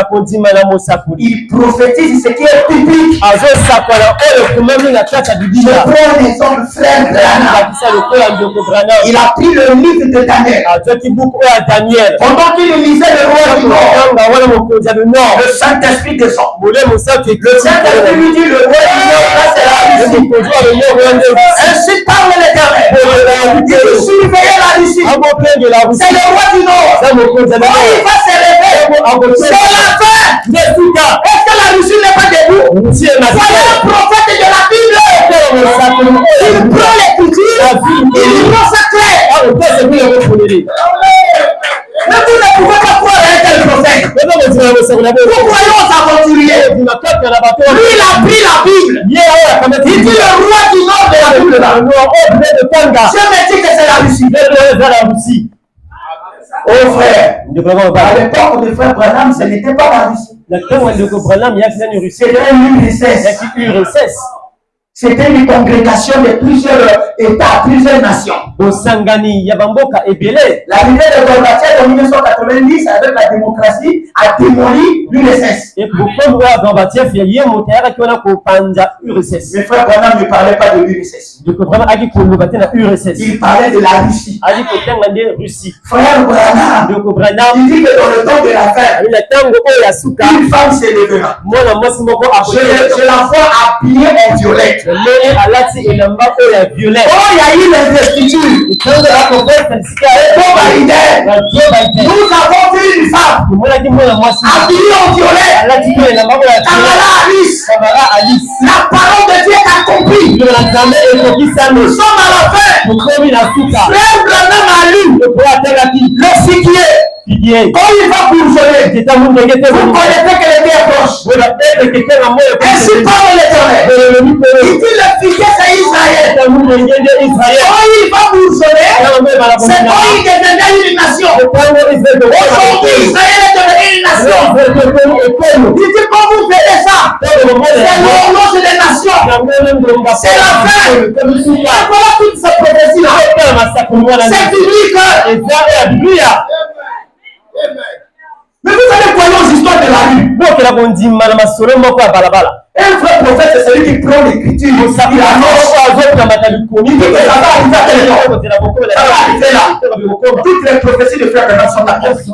Il prophétise ce qui est biblique. Je prends un exemple frère. Il a pris le livre de Daniel. Pendant qu'il lisait le roi du Nord, le Saint-Esprit descend. Le Saint-Esprit lui dit le roi du Nord, là c'est la Russie. Ainsi parle l'Éternel. Il surveillait la Russie. C'est le roi du Nord. Quand il va se lever, c'est la fin. Est-ce que la Russie n'est pas debout? Soyez un prophète de la Bible. Il prend l'écriture, il prend sa clé. Mais vous ne pouvez pas croire à un tel prophète. Vous croyez aux aventuriers. Lui, il a pris la Bible. Il dit le roi du Nord de la Bible. Je me dis que c'est la Russie. Oh frère, à l'époque de frère Branham, ce n'était pas la Russie. C'était une URSS. C'était une congrégation de plusieurs États, plusieurs nations. L'arrivée de Gorbatchev en 1990 avec la démocratie a démoli l'URSS. Mais frère Branham ne parlait pas de l'URSS. Il parlait de la Russie. Frère Branham, il dit que dans le temps de la fin, une femme s'élèvera. Je la vois habillée en violette. Oh, il y a eu l'investiture. Nous avons vu une femme habillée en violet. Kamala Harris. La parole de Dieu est accomplie. Nous sommes à la fin. Frère Branham a lu le figuier. Quand il va bourgeonner, vous connaissez que le Dieu est proche. Ainsi parle l'Éternel. Il dit le figuier c'est Israël. Israël. Quand il va bourgeonner, c'est quand il deviendra une nation. Aujourd'hui, Israël est devenu une nation. Il dit quand vous verrez ça, c'est l'horloge des nations. C'est la fin. Et voilà toutes ces prophéties-là. C'est biblique. Mais vous allez croire aux histoires de la rue. Un vrai prophète, c'est celui qui prend l'écriture. Il dit que ça va arriver là. Toutes les prophéties de Frère Branham sont accomplies.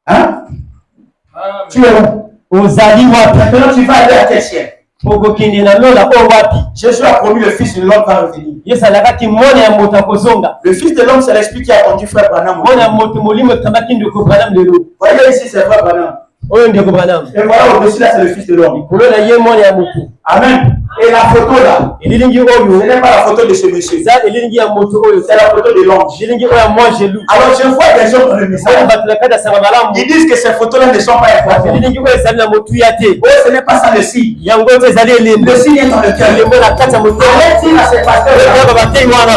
Hein? Tu es où? Maintenant tu vas aller à quel ciel? Jésus a promis le Fils de l'homme va revenir. Le Fils de l'homme, c'est l'esprit qui a conduit Frère Branham. Voyez ici, c'est Frère Branham. Et voilà au-dessus là, c'est le Fils de l'homme. Amen. Et la photo là, ce n'est pas la photo de ce monsieur. C'est la photo de l'ange. Alors je vois des gens dans le message. Ils disent que ces photos là ne sont pas importantes. Oh, ce n'est pas ça le signe. Le signe est dans le cœur. Arrête-il à ses pasteurs.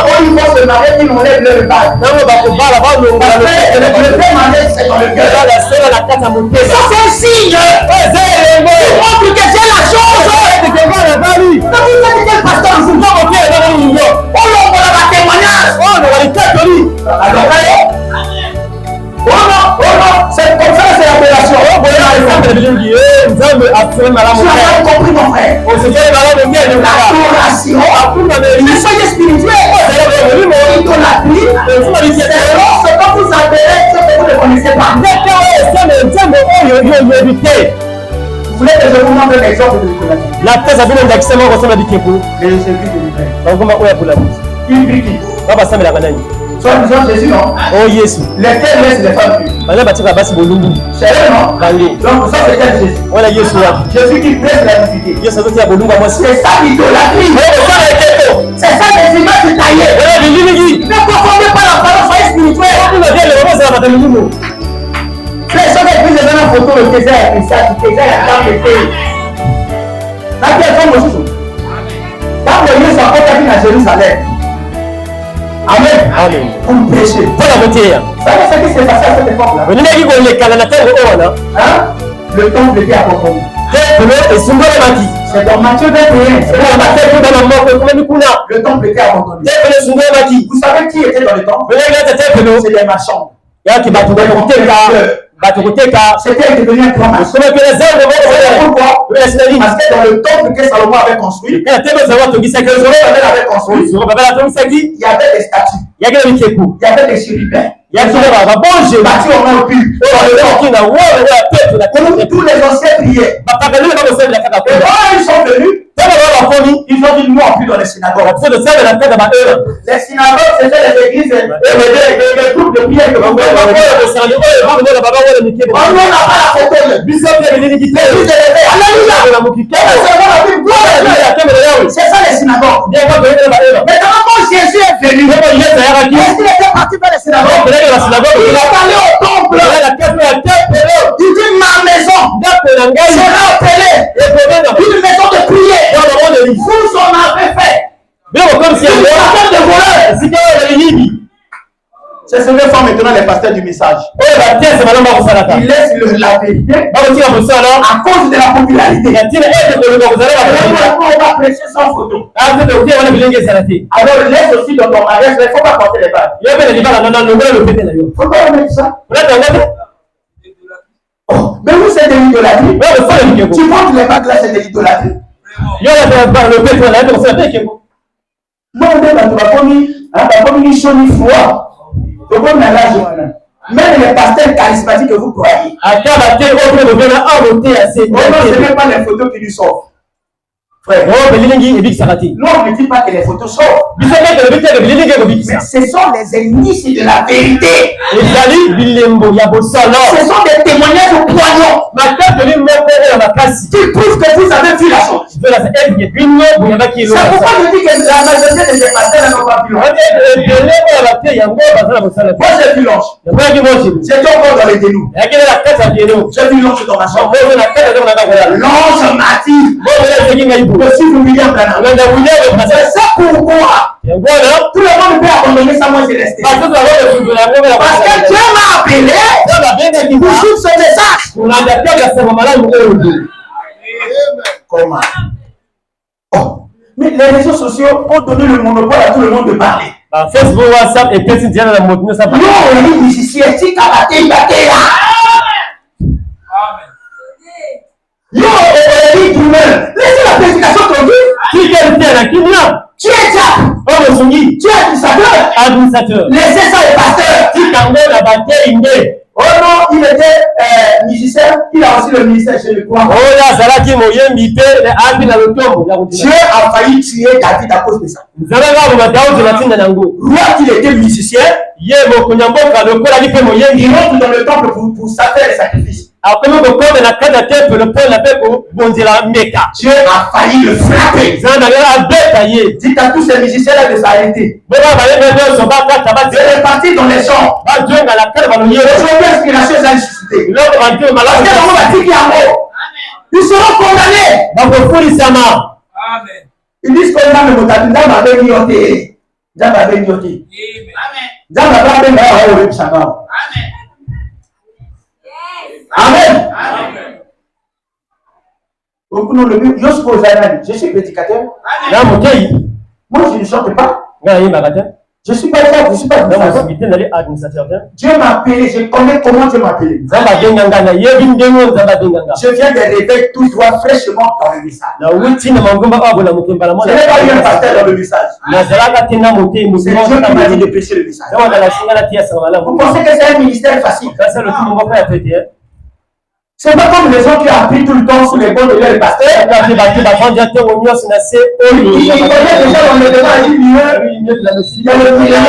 Oh, ils vont se marier, ils enlèvent leur bague. Le thème c'est dans le cœur. Ça c'est un signe. Montre que c'est la chose. Quel pasteur vous voit au pied de l'union? On l'envoie la témoignage. Alors, c'est comme ça, c'est l'appellation. Tu as compris, mon frère. L'adoration, mais soyez spirituel. Idolâtrie, c'est lorsque quand vous adorez ce que vous ne connaissez pas. Vous voulez que je vous montre un exemple de l'idolâtrie? Il vit qui? Soit disant Jésus, non? Oh yes. Lesquels laissent les femmes pures? C'est eux, non? Donc ça c'est quel Jésus? Jésus qui prête la visite. C'est ça l'idolâtrie. C'est ça les images taillées. Ne confondez pas la parole, soyez spirituel. Les gens qui disent dans la photo le désert et ça, le désert est dans le pays. La personne aussi. Quand le Dieu s'apporte à Jérusalem. Amen. Pour prêcher. Vous savez ce qui s'est passé à cette époque-là? Hein? Le temple était abandonné. C'est dans Matthieu 21. Le temple était abandonné. Vous savez qui était dans le temple? C'est les marchands. C'était devenu un grand marché. Pourquoi? Parce que dans le temple que Salomon avait construit, il y avait des statues, il y avait des chérubins, il y avait des bâtis en or pur. Tous les anciens priaient. Et quand ils sont venus, ils ont dit nous on prie dans les synagogues. Les synagogues c'était les églises et les groupes de prière que vous pouvez voir. On n'a pas la photo. C'est ça les synagogues. Maintenant quand Jésus est venu, est-ce qu'il était parti vers les synagogues? Il est allé au temple. Il dit ma maison sera appelée une maison de prière. Vous en avez fait. C'est ce que font maintenant les pasteurs du message. Ils laissent la vérité à cause de la popularité. On va prêcher sans photo. Alors laisse aussi dans ton mariage, il ne faut pas porter les balles. Il ne faut pas remettre ça. Mais vous c'est de l'idolâtrie. Tu portes les bagues là, c'est de l'idolâtrie. Non, on est dans la communication froid. Même les pasteurs charismatiques que vous croyez. Ce n'est pas les photos qui nous sauvent. Frère, non, on ne dit pas que les photos sont. Mais ce sont les indices de la vérité. Ce sont des témoignages poignants qui prouvent que vous avez vu la chose. C'est pourquoi je dis que la majorité de ces pasteurs n'ont pas vu l'ange. Moi j'ai vu l'ange. J'étais encore dans les dénous. J'ai vu l'ange dans ma chambre. L'ange m'a dit que si vous William Branham, c'est ça pourquoi tout le monde peut abandonner ça, moi j'ai resté. Parce que Dieu m'a appelé pour suivre ce message. Comment? Oh. Mais les réseaux sociaux ont donné le monopole à tout le monde de parler. Facebook, WhatsApp et peut-être dire la mode. Non, il dit ici, c'est Amen. Yo, laissez la prédication tranquille. Tu es diable. Tu es administrateur. Laissez ça les pasteurs. Oh non, il était musicien, il a aussi le ministère chez le roi. Dieu a failli tuer David à cause de ça. Roi qu'il était musicien, il rentre dans le temple pour faire les sacrifices. Dieu a failli le frapper. Dites à tous ces musiciens-là de s'arrêter. Il est parti dans les champs. L'inspiration a suscité. Ils seront condamnés. Ils disent qu'on a le mot Amen. Je suis prédicateur. Moi, je ne chante pas. Je ne suis pas là, je ne suis pas administrateur. Dieu m'a appelé, je connais comment Dieu m'a appelé. Je viens de réveiller tout droit fraîchement dans le message. Je n'ai pas eu un pasteur dans le message. C'est Dieu qui m'a dit de prêcher le message. Vous pensez que c'est un ministère facile? C'est pas comme les gens qui ont appris tout le temps sous les bords de leur pasteur. Il connaît déjà dans le débat, il y a le million.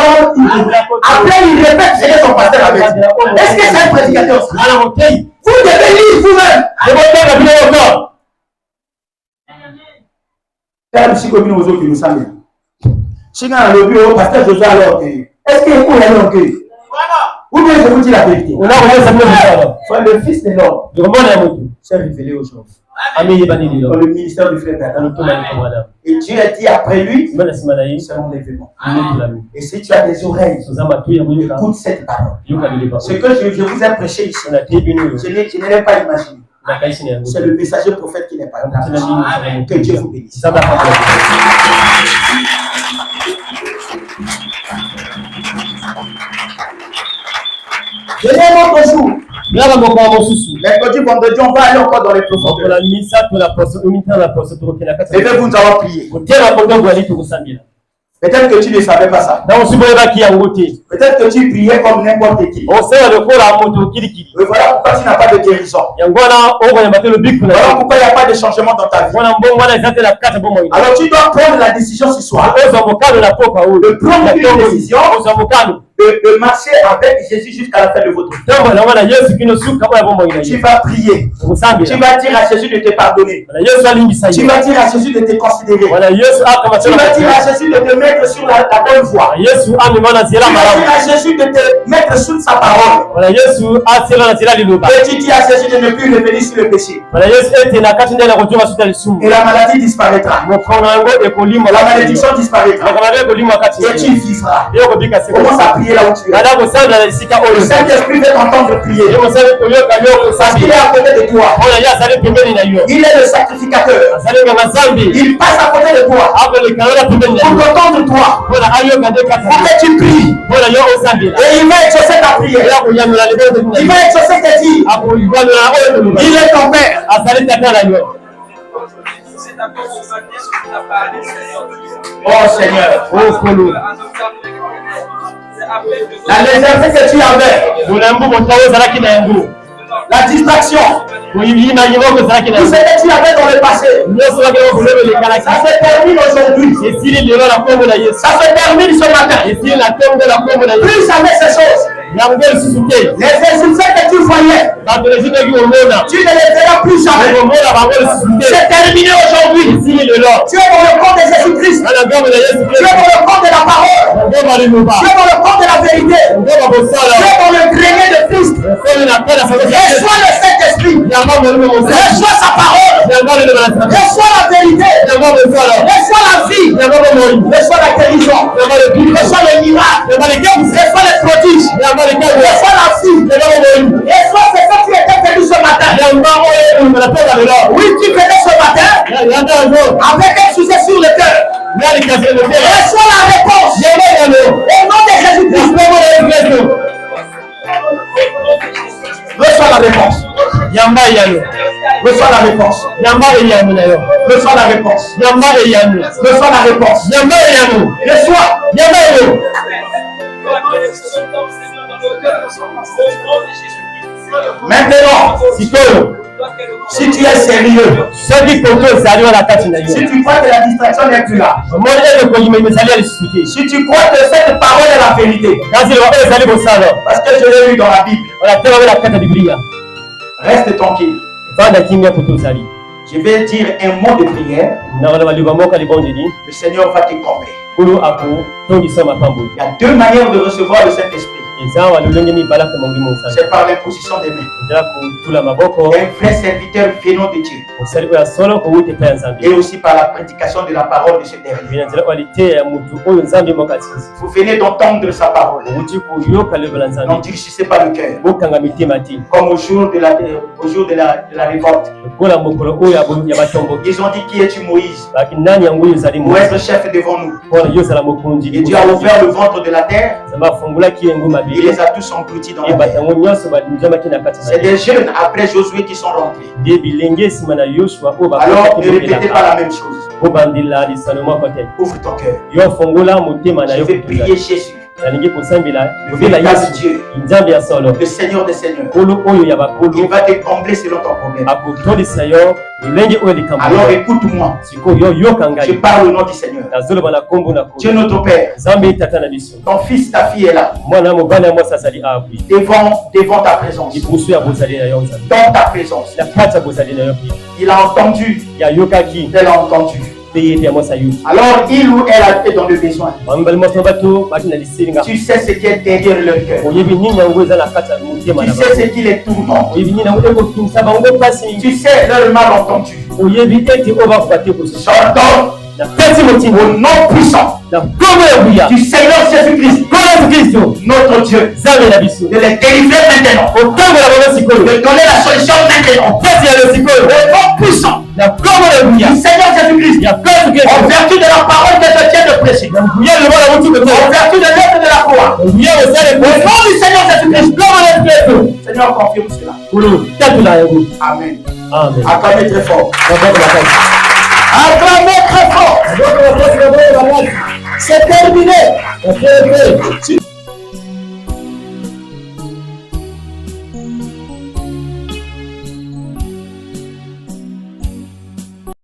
Après, il répète ce que son pasteur avait dit. Est-ce que c'est un prédicateur? Vous devez lire vous-même. Est-ce que vous allez au cœur? Ou bien je vous dis la vérité. Le Fils de l'homme s'est révélé aujourd'hui. Dans le ministère du frère Adam. Et Dieu a dit après lui, c'est mon événement. Et si tu as des oreilles, écoute cette parole. Ce que je vous ai prêché ici, je ne l'ai pas imaginé. C'est le messager prophète qui n'est pas là. Que Dieu vous bénisse. Deuxième autre jour. Mercredi, vendredi, on va aller encore dans les profondeurs. Et bien, vous nous avons prié. Peut-être que tu ne savais pas ça. Peut-être que tu priais comme n'importe qui. Et voilà pourquoi tu n'as pas de guérison. Voilà pourquoi il n'y a pas de changement dans ta vie. Alors tu dois prendre la décision ce soir. De prendre une décision. De marcher avec Jésus jusqu'à la fin de votre vie. Tu vas prier. Tu vas dire à Jésus de te pardonner. Tu vas dire à Jésus de te considérer. Tu vas dire à Jésus de te mettre sur la bonne voie. Tu vas dire à Jésus de te mettre sur sa parole. Et tu dis à Jésus de ne plus revenir sur le péché. Et la maladie disparaîtra. La malédiction disparaîtra. Et tu vivras. Commence à prier là où tu es. Le Saint-Esprit veut t'entendre prier. Parce qu'il est à côté de toi. Il est le sacrificateur. Il passe à côté de toi. Pour t'entendre toi. Pour que tu pries. Et il va exaucer ta prière. Il va exaucer tes dires. Il est ton Père. Oh Seigneur. La légèreté que tu avais. La distraction. Tout ce que tu avais dans le passé. Ça se termine aujourd'hui. Ça se termine ce matin. Plus jamais ces choses. Les résultats que tu voyais, tu ne les verras plus jamais. C'est terminé aujourd'hui. Tu es dans le corps de Jésus-Christ. Tu es dans le corps de la parole. Tu es dans le corps de la vérité. Tu es dans le grenier de Christ. Reçois le Saint-Esprit. Reçois sa parole. Reçois la vérité. Reçois la vie. Reçois la guérison. Reçois les miracles. Reçois les prodiges. Reçois la vie. Reçois ce que tu étais venu ce matin. Oui, tu venais ce matin avec un sujet sur le cœur. Reçois la réponse. Au nom de Jésus-Christ. Reçois la réponse. Reçois la réponse. Reçois la réponse. Reçois la réponse. Reçois. Maintenant, si tu es sérieux, si tu crois que la distraction n'est plus là, si tu crois que cette parole est la vérité, parce que je l'ai lu dans la Bible, reste tranquille. Je vais dire un mot de prière. Le Seigneur va te combler. Il y a deux manières de recevoir le Saint-Esprit. C'est par l'imposition des mains. Un vrai serviteur venant de Dieu. Et aussi par la prédication de la parole de ce dernier. Vous venez d'entendre sa parole. N'endurcissez pas le cœur. Comme au jour de la révolte. Ils ont dit, qui es-tu, Moïse? Pour être chef devant nous. Et Dieu a ouvert le ventre de la terre. Il les a tous engloutis dans la terre. C'est des jeunes après Josué qui sont rentrés. Alors ne répétez pas la même chose. Ouvre ton cœur. Je vais prier Jésus. Le véritable Dieu, le Seigneur des Seigneurs, il va te combler selon ton problème. Alors écoute-moi. Je parle au nom du Seigneur. Dieu notre Père, ton fils, ta fille est là. Devant ta présence. Dans ta présence. Il a entendu. Elle a entendu. Alors il ou elle a été dans le besoin. Tu sais ce qui est derrière leur cœur. Tu sais ce qui les tourmente. Tu sais leur malentendu. J'entends au nom puissant du Seigneur Jésus-Christ, notre Dieu, de les délivrer maintenant, de donner la solution maintenant, au nom puissant du Seigneur Jésus-Christ, en vertu de la parole que je tiens de prêcher, en vertu de l'œuvre de la croix, au nom du Seigneur Jésus-Christ. Seigneur, confirme cela. Amen. Acclamez très fort. Acclamez très fort. C'est terminé.